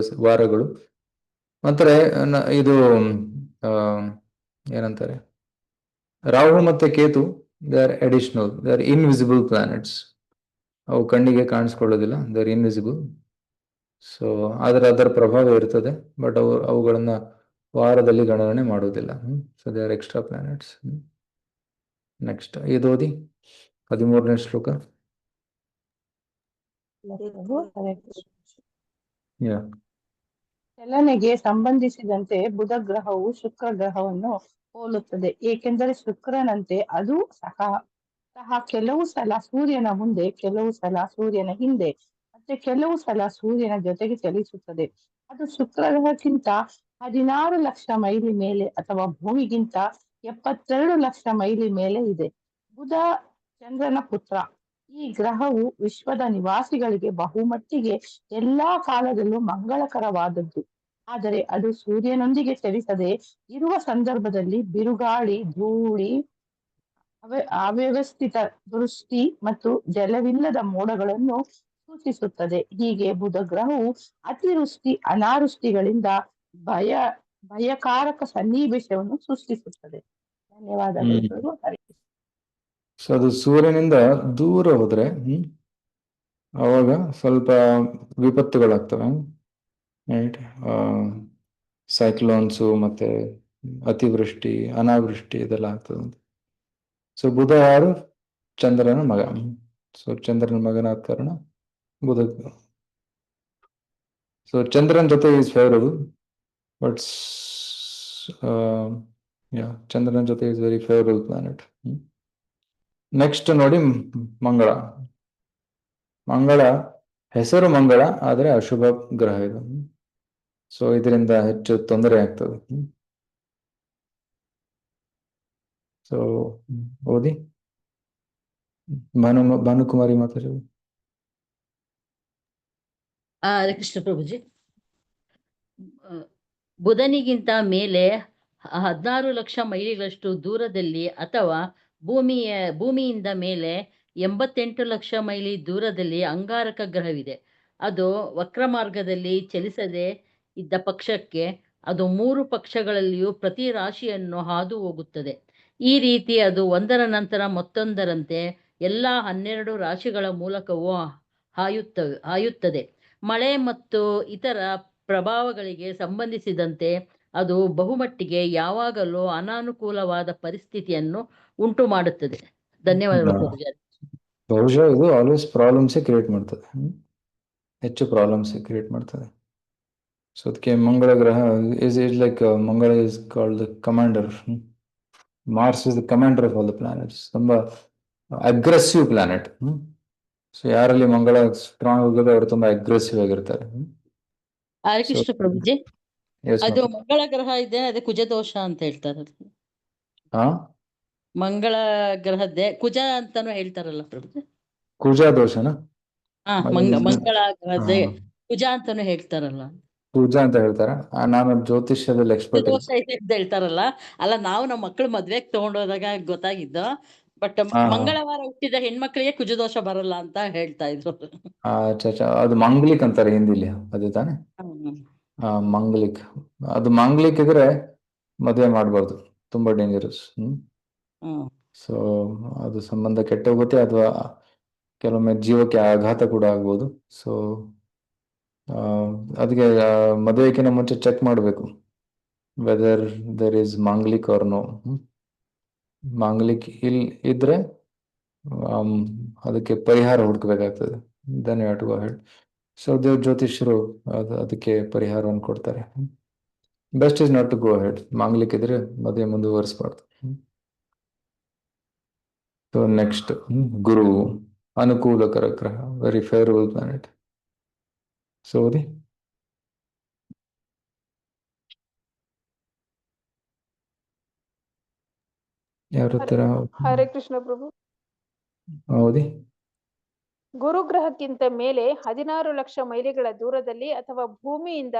ವಾರಗಳು. ನಂತರ ಇದು ಏನಂತಾರೆ, ರಾಹು ಮತ್ತೆ Ketu, they are additional, they are invisible planets. ಅವು ಕಣ್ಣಿಗೆ ಕಾಣಿಸ್ಕೊಳ್ಳೋದಿಲ್ಲ, ದೇ ಆರ್ ಇನ್ವಿಸಿಬಲ್. ಸೊ ಆದ್ರೆ ಅದರ ಪ್ರಭಾವ ಇರ್ತದೆ, ಬಟ್ ಅವುಗಳನ್ನ ವಾರದಲ್ಲಿ ಗಣನೆ ಮಾಡುವುದಿಲ್ಲ. So they are extra planets. Next ಇದು ಓದಿ 13ನೇ ಶ್ಲೋಕ. ಚಲನೆಗೆ ಸಂಬಂಧಿಸಿದಂತೆ ಬುಧ ಗ್ರಹವು ಶುಕ್ರ ಗ್ರಹವನ್ನು ಹೋಲುತ್ತದೆ, ಏಕೆಂದರೆ ಶುಕ್ರನಂತೆ ಅದು ಸಹ ಕೆಲವು ಸಲ ಸೂರ್ಯನ ಮುಂದೆ, ಕೆಲವು ಸಲ ಸೂರ್ಯನ ಹಿಂದೆ, ಮತ್ತೆ ಕೆಲವು ಸಲ ಸೂರ್ಯನ ಜೊತೆಗೆ ಚಲಿಸುತ್ತದೆ. ಅದು ಶುಕ್ರ ಗ್ರಹಕ್ಕಿಂತ 16 ಲಕ್ಷ ಮೈಲಿ ಮೇಲೆ ಅಥವಾ ಭೂಮಿಗಿಂತ 72 ಲಕ್ಷ ಮೈಲಿ ಮೇಲೆ ಇದೆ. ಬುಧ ಚಂದ್ರನ ಪುತ್ರ. ಈ ಗ್ರಹವು ವಿಶ್ವದ ನಿವಾಸಿಗಳಿಗೆ ಬಹುಮಟ್ಟಿಗೆ ಎಲ್ಲಾ ಕಾಲದಲ್ಲೂ ಮಂಗಳಕರವಾದದ್ದು. ಆದರೆ ಅದು ಸೂರ್ಯನೊಂದಿಗೆ ಚಲಿಸದೆ ಇರುವ ಸಂದರ್ಭದಲ್ಲಿ ಬಿರುಗಾಳಿ, ಧೂಳಿ, ಅವ್ಯವಸ್ಥಿತ ದೃಷ್ಟಿ ಮತ್ತು ಜಲವಿಲ್ಲದ ಮೋಡಗಳನ್ನು ಸೂಚಿಸುತ್ತದೆ. ಹೀಗೆ ಬುಧ ಗ್ರಹವು ಅತಿವೃಷ್ಟಿ, ಅನಾವೃಷ್ಟಿಗಳಿಂದ ಭಯಕಾರಕ ಸನ್ನಿವೇಶವನ್ನು ಸೃಷ್ಟಿಸುತ್ತದೆ. ಧನ್ಯವಾದಗಳು. ಹರಿ ಕೃಷ್ಣ. ಸೊ ಅದು ಸೂರ್ಯನಿಂದ ದೂರ ಹೋದ್ರೆ ಅವಾಗ ಸ್ವಲ್ಪ ವಿಪತ್ತುಗಳಾಗ್ತವೆ, ರೈಟ್. ಸೈಕ್ಲೋನ್ಸು ಮತ್ತೆ ಅತಿವೃಷ್ಟಿ, ಅನಾವೃಷ್ಟಿ ಇದೆಲ್ಲ ಆಗ್ತದೆ. ಸೊ ಬುಧ ಯಾರು? ಚಂದ್ರನ ಮಗ. ಸೊ ಚಂದ್ರನ ಮಗನಾದ ಕಾರಣ ಬುಧ. ಸೊ ಚಂದ್ರನ ಜೊತೆ ಈಸ್ ಫೇವರಬಲ್, ಬಟ್ ಚಂದ್ರನ ಜೊತೆ is very favourable planet. Next ನೋಡಿ ಮಂಗಳ. ಮಂಗಳ ಹೆಸರು ಮಂಗಳ, ಆದರೆ ಅಶುಭ ಗ್ರಹ ಇದು. ಸೊ ಇದರಿಂದ ಹೆಚ್ಚು ತೊಂದರೆ ಆಗ್ತದೆ. ಸೊ ಓದಿ ಭಾನುಕುಮಾರಿ ಮಾತಾಡಿ. ಹರೇ ಕೃಷ್ಣ ಪ್ರಭುಜಿ. ಬುಧನಿಗಿಂತ ಮೇಲೆ 16 ಲಕ್ಷ ಮೈಲಿಗಳಷ್ಟು ದೂರದಲ್ಲಿ ಅಥವಾ ಭೂಮಿಯಿಂದ ಮೇಲೆ 88 ಲಕ್ಷ ಮೈಲಿ ದೂರದಲ್ಲಿ ಅಂಗಾರಕ ಗ್ರಹವಿದೆ. ಅದು ವಕ್ರ ಮಾರ್ಗದಲ್ಲಿ ಚಲಿಸದೆ ಇದ್ದ ಪಕ್ಷಕ್ಕೆ ಅದು 3 ಪಕ್ಷಗಳಲ್ಲಿಯೂ ಪ್ರತಿ ರಾಶಿಯನ್ನು ಹಾದು ಹೋಗುತ್ತದೆ. ಈ ರೀತಿ ಅದು ಒಂದರ ನಂತರ ಮತ್ತೊಂದರಂತೆ ಎಲ್ಲ 12 ರಾಶಿಗಳ ಮೂಲಕವೂ ಹಾಯುತ್ತದೆ. ಮಳೆ ಮತ್ತು ಇತರ ಪ್ರಭಾವಗಳಿಗೆ ಸಂಬಂಧಿಸಿದಂತೆ ಅದು ಬಹುಮಟ್ಟಿಗೆ ಯಾವಾಗಲೂ ಅನಾನುಕೂಲವಾದ ಪರಿಸ್ಥಿತಿಯನ್ನು ಉಂಟು ಮಾಡುತ್ತದೆ. ಧನ್ಯವಾದಗಳು. ಬಹುಶಃ ಇದು ಆಲ್ವೇಸ್ ಪ್ರಾಬ್ಲಮ್ಸೇ ಕ್ರಿಯೇಟ್ ಮಾಡ್ತದೆ, ಹೆಚ್ಚು ಪ್ರಾಬ್ಲಮ್ಸ್ ಕ್ರಿಯೇಟ್ ಮಾಡ್ತದೆ. ಸೊ ಅದಕ್ಕೆ ಮಂಗಳ ಗ್ರಹ ಇಸ್ ಲೈಕ್ ಮಂಗಳ is called the commander. Mars is the commander of all the planets. ತುಂಬಾ ಅಗ್ರೆಸಿವ್ ಪ್ಲಾನೆಟ್. ಸೊ ಯಾರಲ್ಲಿ ಮಂಗಳ ಸ್ಟ್ರಾಂಗ್ ಹೋಗೋದು ಅವರು ತುಂಬಾ ಅಗ್ರೆಸಿವ್ ಆಗಿರ್ತಾರೆ. ಹರೇ ಕೃಷ್ಣ ಪ್ರಭುಜಿ. ಅದು ಮಂಗಳ ಗ್ರಹ ಇದೆ, ಅದೇ ಕುಜದೋಷ ಅಂತ ಹೇಳ್ತಾರೆ. ಮಂಗಳ ಗ್ರಹದ್ದೇ ಕುಜ ಅಂತಾನು ಹೇಳ್ತಾರಲ್ಲ ಪ್ರಭುಜಿ. ಕುಜ ದೋಷನ? ಮಂಗಳ ಗ್ರಹದ್ದೇ ಕುಜ ಅಂತಾನು ಹೇಳ್ತಾರಲ್ಲ. ಪೂಜಾ ಅಂತ ಹೇಳ್ತಾರ? ನಾನು ಜ್ಯೋತಿಷ್ಯದಲ್ಲಿ ಎಕ್ಸ್ಪರ್ಟ್ ಹೇಳ್ತಾರಲ್ಲ. ಅಲ್ಲ, ನಾವು ನಮ್ಮ ಮಕ್ಕಳು ಮದ್ವೆಗೆ ತಗೊಂಡೋದಾಗ ಗೊತ್ತಾಗಿದ್ದು. ಬಟ್ ಮಂಗಳವಾರ ಹುಟ್ಟಿದ ಹೆಣ್ಮಕ್ಳಿಗೆ ಕುಜದೋಷ ಬರಲ್ಲ ಅಂತ ಹೇಳ್ತಾ ಇದ್ರು. ಅದು ಮಂಗ್ಲಿಕ್ ಅಂತಾರೆ ಹಿಂದಿಲಿ, ಅದು ತಾನೆ? ಮಂಗ್ಲಿಕ್. ಅದು ಮಂಗ್ಲಿಕ್ ಇದ್ರೆ ಮದುವೆ ಮಾಡ್ಬಾರ್ದು, ತುಂಬಾ ಡೇಂಜರಸ್. ಸೊ ಅದು ಸಂಬಂಧ ಕೆಟ್ಟೋಗುತ್ತೆ, ಅಥವಾ ಕೆಲವೊಮ್ಮೆ ಜೀವಕ್ಕೆ ಆಘಾತ ಕೂಡ ಆಗ್ಬೋದು. ಸೊ ಅದಕ್ಕೆ ಮದುವೆಗಿಂತ ಮುಂಚೆ ಚೆಕ್ ಮಾಡಬೇಕು whether there is manglik or no. Manglik ಇದ್ರೆ ಅದಕ್ಕೆ ಪರಿಹಾರ ಹುಡುಕಬೇಕಾಗ್ತದೆ. ಧನ್ಯವಾದ ಟು ಗೋ ಹೆಡ್. ಸೊ ದೇವ್ ಜ್ಯೋತಿಷ್ಯರು ಅದಕ್ಕೆ ಪರಿಹಾರವನ್ನು ಕೊಡ್ತಾರೆ. Best is not to go ahead. Manglik ಇದ್ರೆ ಮದುವೆ ಮುಂದುವರಿಸಬಾರ್ದು. ಸೊ ನೆಕ್ಸ್ಟ್ ಗುರು, ಅನುಕೂಲಕರ ಗ್ರಹ, ವೆರಿ ಫೇವರಬಲ್ ಪ್ಲಾನೆಟ್. ಸೊ ಓದಿ. ಯಾರ ತರ? ಹರೇ ಕೃಷ್ಣ ಪ್ರಭು. ಓದಿ. ಗುರು ಗ್ರಹಕ್ಕಿಂತ ಮೇಲೆ 16 ಲಕ್ಷ ಮೈಲಿಗಳ ದೂರದಲ್ಲಿ ಅಥವಾ ಭೂಮಿಯಿಂದ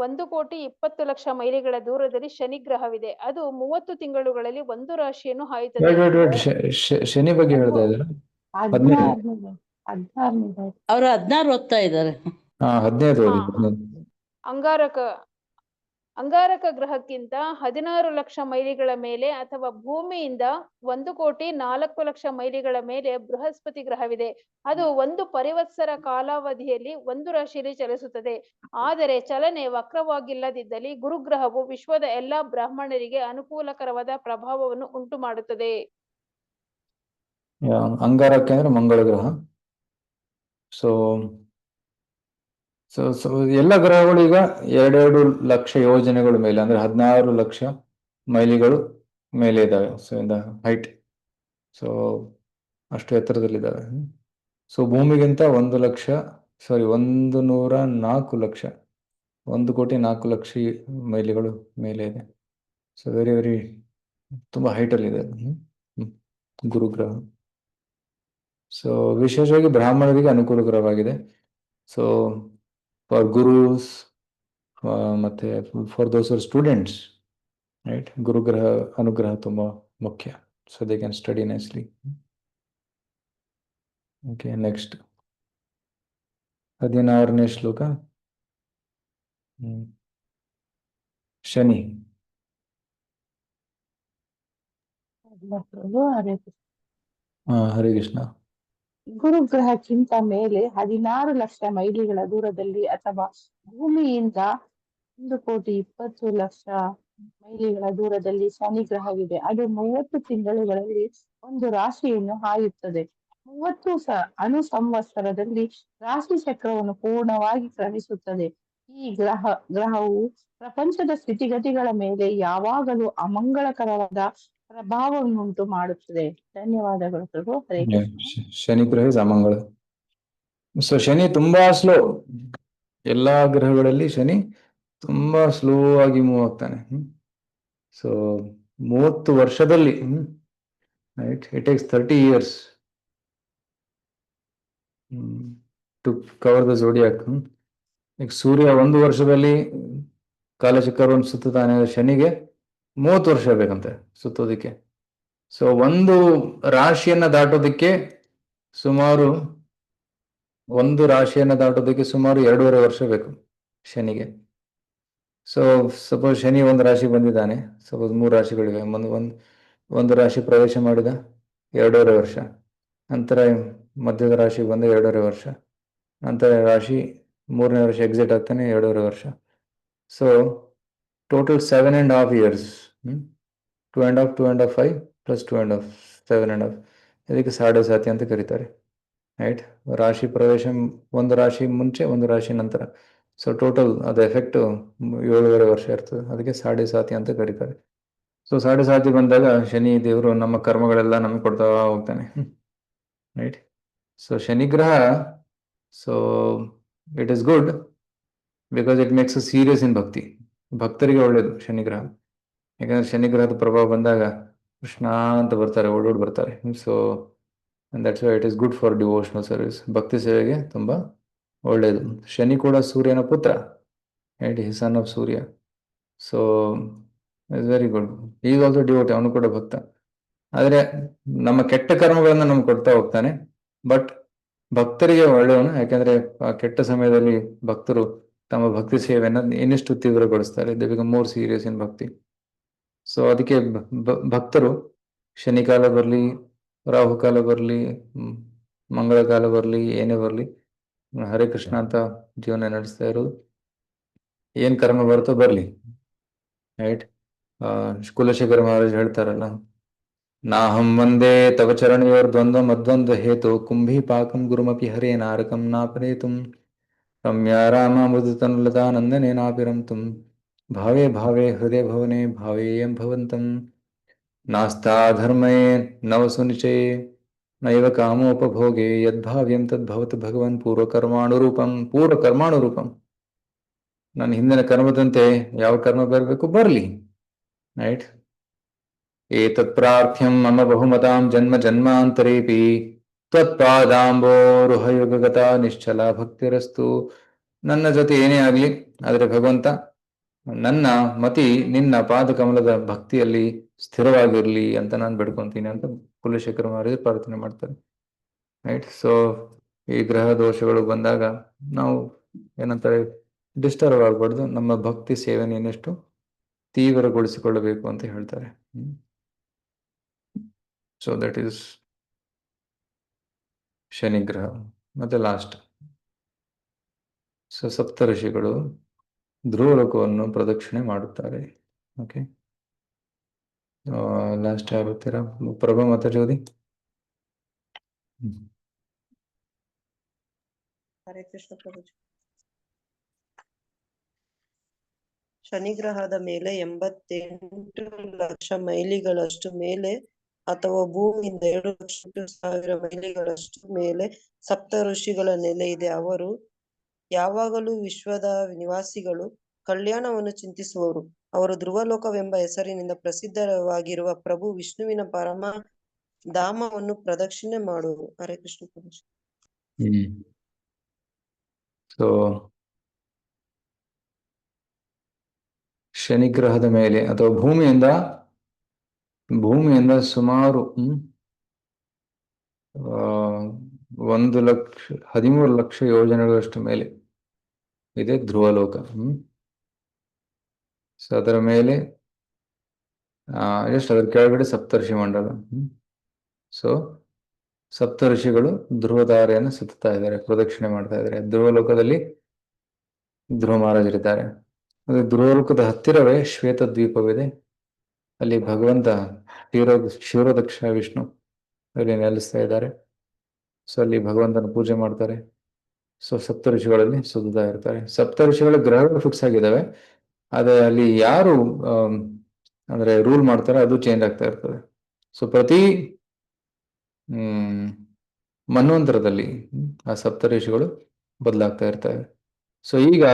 1,20,00,000 ಮೈಲಿಗಳ ದೂರದಲ್ಲಿ ಶನಿ ಗ್ರಹವಿದೆ. ಅದು 30 ತಿಂಗಳುಗಳಲ್ಲಿ ಒಂದು ರಾಶಿಯನ್ನು ಹಾಯುತ್ತದೆ. ಶನಿ ಬಗ್ಗೆ ಹೇಳ್ತಾ ಇದ್ದಾರೆ. ಅವರು 16 ಓದ್ತಾ ಇದ್ದಾರೆ. 15 ಅಂಗಾರಕ ಗ್ರಹಕ್ಕಿಂತ 16 ಲಕ್ಷ ಮೈಲಿಗಳ ಮೇಲೆ ಅಥವಾ ಭೂಮಿಯಿಂದ 1,04,00,000 ಮೈಲಿಗಳ ಮೇಲೆ ಬೃಹಸ್ಪತಿ ಗ್ರಹವಿದೆ. ಅದು ಒಂದು ಪರಿವತ್ಸರ ಕಾಲಾವಧಿಯಲ್ಲಿ ಒಂದು ರಾಶಿಯಲ್ಲಿ ಚಲಿಸುತ್ತದೆ. ಆದರೆ ಚಲನೆ ವಕ್ರವಾಗಿಲ್ಲದಿದ್ದಲ್ಲಿ ಗುರುಗ್ರಹವು ವಿಶ್ವದ ಎಲ್ಲಾ ಬ್ರಾಹ್ಮಣರಿಗೆ ಅನುಕೂಲಕರವಾದ ಪ್ರಭಾವವನ್ನು ಉಂಟು ಮಾಡುತ್ತದೆ. ಅಂಗಾರಕ ಅಂದ್ರೆ ಮಂಗಳ ಗ್ರಹ. ಸೊ ಸೊ ಎಲ್ಲ ಗ್ರಹಗಳು ಈಗ 2 ಲಕ್ಷ ಯೋಜನೆಗಳ ಮೇಲೆ, ಅಂದ್ರೆ 16 ಲಕ್ಷ ಮೈಲಿಗಳು ಮೇಲೆ ಇದ್ದಾವೆ. So in the height, so ಅಷ್ಟು ಎತ್ತರದಲ್ಲಿದ್ದಾವೆ. ಸೊ ಭೂಮಿಗಿಂತ 104 ಲಕ್ಷ 1,04,00,000 ಮೈಲಿಗಳು ಮೇಲೆ ಇದೆ. ಸೊ ವೆರಿ ತುಂಬಾ ಹೈಟ್ ಅಲ್ಲಿ ಇದೆ ಗುರುಗ್ರಹ. ಸೊ ವಿಶೇಷವಾಗಿ ಬ್ರಾಹ್ಮಣರಿಗೆ ಅನುಕೂಲಕರವಾಗಿದೆ. ಸೊ ಫಾರ್ ಗುರುಸ್ ಮತ್ತೆ for those are students, right, ಗುರುಗ್ರಹ ಅನುಗ್ರಹ ತುಂಬಾ ಮುಖ್ಯ. So they can study nicely. Okay, next 16ನೇ ಶ್ಲೋಕ. ಶನಿ. ಪ್ರಭು ಹರೇ ಕೃಷ್ಣ. ಹರೇ ಕೃಷ್ಣ. ಗುರುಗ್ರಹಕ್ಕಿಂತ ಮೇಲೆ 16 ಲಕ್ಷ ಮೈಲಿಗಳ ದೂರದಲ್ಲಿ ಅಥವಾ ಭೂಮಿಯಿಂದ 1,20,00,000 ಮೈಲಿಗಳ ದೂರದಲ್ಲಿ ಶನಿ ಗ್ರಹವಿದೆ. ಅದು 30 ತಿಂಗಳುಗಳಲ್ಲಿ ಒಂದು ರಾಶಿಯನ್ನು ಹಾಯುತ್ತದೆ. 30 ಅಣು ಸಂವತ್ಸರದಲ್ಲಿ ರಾಶಿ ಚಕ್ರವನ್ನು ಪೂರ್ಣವಾಗಿ ಕ್ರಮಿಸುತ್ತದೆ. ಈ ಗ್ರಹವು ಪ್ರಪಂಚದ ಸ್ಥಿತಿಗತಿಗಳ ಮೇಲೆ ಯಾವಾಗಲೂ ಅಮಂಗಳಕರವಾದ ಪ್ರಭಾವವನ್ನುಂಟು ಮಾಡುತ್ತದೆ. ಧನ್ಯವಾದಗಳು ಪ್ರಭು. ಹರೇ ಕೃಷ್ಣ. ಶನಿ ಗ್ರಹ ಇಸ್ ಅಮಂಗಳ. ಸೊ ಶನಿ ತುಂಬಾ ಸ್ಲೋ. ಎಲ್ಲಾ ಗ್ರಹಗಳಲ್ಲಿ ಶನಿ ತುಂಬಾ ಸ್ಲೋ ಆಗಿ ಮೂವ್ ಆಗ್ತಾನೆ. ಸೊ 30 ವರ್ಷದಲ್ಲಿ, right, it takes 30 years to cover the zodiac. ಈಗ ಸೂರ್ಯ 1 ವರ್ಷದಲ್ಲಿ ಕಾಲಚಕ್ರವನ್ನು ಸುತ್ತಾನೆ, ಶನಿಗೆ 30 ವರ್ಷ ಬೇಕಂತೆ ಸುತ್ತೋದಿಕ್ಕೆ. ಸೊ ಒಂದು ರಾಶಿಯನ್ನ ದಾಟೋದಕ್ಕೆ ಸುಮಾರು 2.5 ವರ್ಷ ಬೇಕು ಶನಿಗೆ. ಸೊ ಸಪೋಸ್ ಶನಿ ಒಂದು ರಾಶಿ ಬಂದಿದ್ದಾನೆ, ಸಪೋಸ್ 3 ರಾಶಿಗಳಿವೆ, ಒಂದು ರಾಶಿ ಪ್ರವೇಶ ಮಾಡಿದ 2.5 ವರ್ಷ, ನಂತರ ಮಧ್ಯದ ರಾಶಿ ಬಂದ 2.5 ವರ್ಷ, ನಂತರ ರಾಶಿ 3ನೇ ವರ್ಷ ಎಕ್ಸಿಟ್ ಆಗ್ತಾನೆ 2.5 ವರ್ಷ. So total 7.5 years. 2.5, 2.5, 5 + 2.5, 7.5. ಇದಕ್ಕೆ ಸಾಡೆ ಸಾತಿ ಅಂತ ಕರೀತಾರೆ, ರೈಟ್. ರಾಶಿ ಪ್ರವೇಶ ಒಂದು ರಾಶಿ ಮುಂಚೆ, ಒಂದು ರಾಶಿ ನಂತರ. ಸೊ ಟೋಟಲ್ ಅದು ಎಫೆಕ್ಟ್ 7.5 ವರ್ಷ ಇರ್ತದೆ. ಅದಕ್ಕೆ ಸಾಡೆ ಸಾತಿ ಅಂತ ಕರೀತಾರೆ. ಸೊ ಸಾಡೆ ಸಾತಿ ಬಂದಾಗ ಶನಿ ದೇವರು ನಮ್ಮ ಕರ್ಮಗಳೆಲ್ಲ ನಮಗೆ ಕೊಡ್ತಾ ಹೋಗ್ತಾನೆ, ರೈಟ್. ಸೊ ಶನಿ ಗ್ರಹ, so it is good because it makes a serious in bhakti. ಭಕ್ತರಿಗೆ ಒಳ್ಳೇದು ಶನಿ ಗ್ರಹ. ಯಾಕಂದ್ರೆ ಶನಿ ಗ್ರಹದ ಪ್ರಭಾವ ಬಂದಾಗ ಕೃಷ್ಣ ಅಂತ ಬರ್ತಾರೆ, ಓಡೋಡ್ ಬರ್ತಾರೆ. So that's why it is good for devotional service. ಭಕ್ತಿ ಸೇವೆಗೆ ತುಂಬಾ ಒಳ್ಳೇದು. ಶನಿ ಕೂಡ ಸೂರ್ಯನ ಪುತ್ರ, right, he son of Surya. So it's very good. Is also devotee, ಅವನು ಕೂಡ ಭಕ್ತ. ಆದ್ರೆ ನಮ್ಮ ಕೆಟ್ಟ ಕರ್ಮಗಳನ್ನ ನಮ್ಗೆ ಕೊಡ್ತಾ ಹೋಗ್ತಾನೆ. ಬಟ್ ಭಕ್ತರಿಗೆ ಒಳ್ಳೆಯವನು, ಯಾಕಂದ್ರೆ ಆ ಕೆಟ್ಟ ಸಮಯದಲ್ಲಿ ಭಕ್ತರು ತಮ್ಮ ಭಕ್ತಿ ಸೇವೆಯನ್ನ ಇನ್ನಷ್ಟು ತೀವ್ರಗೊಳಿಸ್ತಾರೆ. They become more serious in ಭಕ್ತಿ. ಸೊ ಅದಕ್ಕೆ ಭಕ್ತರು ಶನಿ ಕಾಲ ಬರಲಿ, ರಾಹುಕಾಲ ಬರಲಿ, ಮಂಗಳ ಕಾಲ ಬರಲಿ, ಏನೇ ಬರಲಿ, ಹರೇ ಕೃಷ್ಣ ಅಂತ ಜೀವನ ನಡೆಸ್ತಾ ಇರೋದು. ಏನ್ ಕರ್ಮ ಬರುತ್ತೋ ಬರ್ಲಿ, ರೈಟ್. ಕುಲಶೇಖರ ಮಹಾರಾಜ್ ಹೇಳ್ತಾರಲ್ಲ, ನಾಹಂ ವಂದೇ ತವ ಚರಣಯೋರ್ ದ್ವಂದ್ವ ಮದ್ವಂದ್ವ ಹೇತು ಕುಂಭೀ ಪಾಕಂ ಗುರುಮಪಿ ಹರೇ ನಾರಕಂ ನಾಪನೇತುಂ ರಮ್ಯಾ ರಾಮ ಮೃದುತನುಲತಾನಂದನೇನಾಪಿರಂತುಂ ಭಾವೇ ಭಾವೇ ಹೃದಯ ಭವನೆ ಭಾವೇಯಂ ಭವಂತಂ ನಾಸ್ತಾ ಧರ್ಮೇ ನವ ಸುನಿಚಯೇ ನೈವ ಕಾಮೋಪಭೋಗೆ ಯದ್ಭಾವ್ಯಂ ತದ್ಭವತು ಭಗವನ್ ಪೂರ್ವಕರ್ಮಾನುರೂಪಂ. ನನ್ನ ಹಿಂದಿನ ಕರ್ಮದಂತೆ ಯಾವ ಕರ್ಮ ಬರಬೇಕು ಬರಲಿ, ರೈಟ್. ಏತತ್ ಪ್ರಾರ್ಥ್ಯಂ ಮಮ ಬಹುಮತಾಂ ಜನ್ಮ ಜನ್ಮಾಂತರೇಪಿ ತ್ವತ್ಪಾದಾಂಬೋರುಹಯುಗಗತ ನಿಶ್ಚಲ ಭಕ್ತಿರಸ್ತು. ನನ್ನ ಜೊತೆ ಏನೇ ಆಗಲಿ, ಆದರೆ ಭಗವಂತ ನನ್ನ ಮತಿ ನಿನ್ನ ಪಾದಕಮಲದ ಭಕ್ತಿಯಲ್ಲಿ ಸ್ಥಿರವಾಗಿರ್ಲಿ ಅಂತ ನಾನು ಬೇಡ್ಕೊಂತೀನಿ ಅಂತ ಕುಲಶೇಖರ ಮಹಾರಾಜರು ಪ್ರಾರ್ಥನೆ ಮಾಡ್ತಾರೆ, ರೈಟ್. ಸೊ ಈ ಗ್ರಹ ದೋಷಗಳು ಬಂದಾಗ ನಾವು ಏನಂತಾರೆ, ಡಿಸ್ಟರ್ಬ್ ಆಗ್ಬಾರ್ದು, ನಮ್ಮ ಭಕ್ತಿ ಸೇವೆಯನ್ನು ಇನ್ನಷ್ಟು ತೀವ್ರಗೊಳಿಸಿಕೊಳ್ಳಬೇಕು ಅಂತ ಹೇಳ್ತಾರೆ. ಸೊ ದಟ್ ಈಸ್ ಶನಿ ಗ್ರಹ. ಮತ್ತೆ ಲಾಸ್ಟ್, ಸೊ ಸಪ್ತಋಷಿಗಳು ಧ್ರುವಲೋಕವನ್ನು ಪ್ರದಕ್ಷಿಣೆ ಮಾಡುತ್ತಾರೆ. Okay, last ಯಾರುತ್ತೀರಾ? ಪ್ರಭಾ ಮತ್ತೆ ಜ್ಯೋತಿ. ಹರೇ ಕೃಷ್ಣ ಪ್ರಭುಜಿ. ಶನಿಗ್ರಹದ ಮೇಲೆ 88 ಲಕ್ಷ ಮೈಲಿಗಳಷ್ಟು ಮೇಲೆ ಅಥವಾ ಭೂಮಿಯಿಂದ 7,08,000 ಮೈಲಿಗಳಷ್ಟು ಮೇಲೆ ಸಪ್ತ ಋಷಿಗಳ ನೆಲೆ ಇದೆ. ಅವರು ಯಾವಾಗಲೂ ವಿಶ್ವದ ನಿವಾಸಿಗಳು ಕಲ್ಯಾಣವನ್ನು ಚಿಂತಿಸುವವರು. ಅವರು ಧ್ರುವಲೋಕವೆಂಬ ಹೆಸರಿನಿಂದ ಪ್ರಸಿದ್ಧವಾಗಿರುವ ಪ್ರಭು ವಿಷ್ಣುವಿನ ಪರಮ ಧಾಮವನ್ನು ಪ್ರದಕ್ಷಿಣೆ ಮಾಡುವರು. ಹರೇ ಕೃಷ್ಣ ಪ್ರಭು. ಸೊ ಶನಿಗ್ರಹದ ಮೇಲೆ ಅಥವಾ ಭೂಮಿಯಿಂದ ಸುಮಾರು 13 ಲಕ್ಷ ಯೋಜನೆಗಳಷ್ಟು ಮೇಲೆ ಇದೆ ಧ್ರುವಲೋಕ. ಸೊ ಅದರ ಮೇಲೆ ಜಸ್ಟ್ ಅದರ ಕೆಳಗಡೆ ಸಪ್ತರ್ಷಿ ಮಂಡಲ. ಸೊ ಸಪ್ತ ಋಷಿಗಳು ಧ್ರುವಧಾರೆಯನ್ನು ಸುತ್ತಾ ಇದ್ದಾರೆ, ಪ್ರದಕ್ಷಿಣೆ ಮಾಡ್ತಾ ಇದ್ದಾರೆ. ಧ್ರುವಲೋಕದಲ್ಲಿ ಧ್ರುವ ಮಹಾರಾಜರಿದ್ದಾರೆ. ಅದು ಧ್ರುವಲೋಕದ ಹತ್ತಿರವೇ ಶ್ವೇತ ದ್ವೀಪವಿದೆ. ಅಲ್ಲಿ ಭಗವಂತ ಕ್ಷೀರೋದಕ್ಷ ವಿಷ್ಣು ಅಲ್ಲಿ ನೆಲೆಸ್ತಾ ಇದ್ದಾರೆ. ಸೊ ಅಲ್ಲಿ ಭಗವಂತನ ಪೂಜೆ ಮಾಡ್ತಾರೆ. ಸೊ ಸಪ್ತ ಋಷಿಗಳಲ್ಲಿ ಸುತ್ತಾ ಇರ್ತಾರೆ. ಸಪ್ತ ಋಷಿಗಳ ಗ್ರಹಗಳು ಫಿಕ್ಸ್ ಆಗಿದ್ದಾವೆ. ಅದೇ ಅಲ್ಲಿ ಯಾರು ಅಂದ್ರೆ ರೂಲ್ ಮಾಡ್ತಾರೆ ಅದು ಚೇಂಜ್ ಆಗ್ತಾ ಇರ್ತದೆ. ಸೊ ಪ್ರತಿ ಮನ್ವಂತರದಲ್ಲಿ ಆ ಸಪ್ತ ಋಷಿಗಳು ಬದಲಾಗ್ತಾ ಇರ್ತವೆ. ಸೊ ಈಗ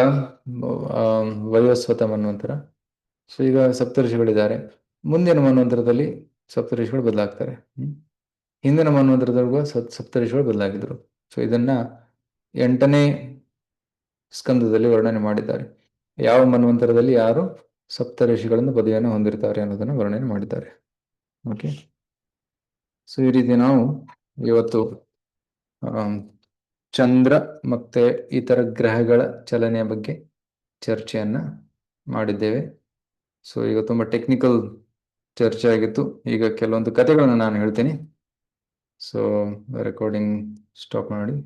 ವಯೋಸ್ವತ ಮನ್ವಂತರ. ಸೊ ಈಗ ಸಪ್ತ ಋಷಿಗಳಿದ್ದಾರೆ. ಮುಂದಿನ ಮನ್ವಂತರದಲ್ಲಿ ಸಪ್ತ ಋಷಿಗಳು ಬದಲಾಗ್ತಾರೆ. ಹಿಂದಿನ ಮನ್ವಂತರದೊಳಗೂ ಸಪ್ತ ಋಷಿಗಳು ಬದಲಾಗಿದ್ರು. ಸೊ ಇದನ್ನ 8ನೇ ಸ್ಕಂದದಲ್ಲಿ ವರ್ಣನೆ ಮಾಡಿದ್ದಾರೆ. ಯಾವ ಮನ್ವಂತರದಲ್ಲಿ ಯಾರು ಸಪ್ತ ಋಷಿಗಳಿಂದ ಪದವಿಯನ್ನು ಹೊಂದಿರ್ತಾರೆ ಅನ್ನೋದನ್ನ ವರ್ಣನೆ ಮಾಡಿದ್ದಾರೆ. ಓಕೆ. ಸೊ ಈ ರೀತಿ ನಾವು ಇವತ್ತು ಚಂದ್ರ ಮತ್ತೆ ಇತರ ಗ್ರಹಗಳ ಚಲನೆಯ ಬಗ್ಗೆ ಚರ್ಚೆಯನ್ನ ಮಾಡಿದ್ದೇವೆ. ಸೊ ಈಗ ತುಂಬಾ ಟೆಕ್ನಿಕಲ್ ಚರ್ಚೆ ಆಗಿತ್ತು. ಈಗ ಕೆಲವೊಂದು ಕಥೆಗಳನ್ನ ನಾನು ಹೇಳ್ತೀನಿ. ಸೊ ರೆಕಾರ್ಡಿಂಗ್ ಸ್ಟಾಪ್ ಮಾಡಿ.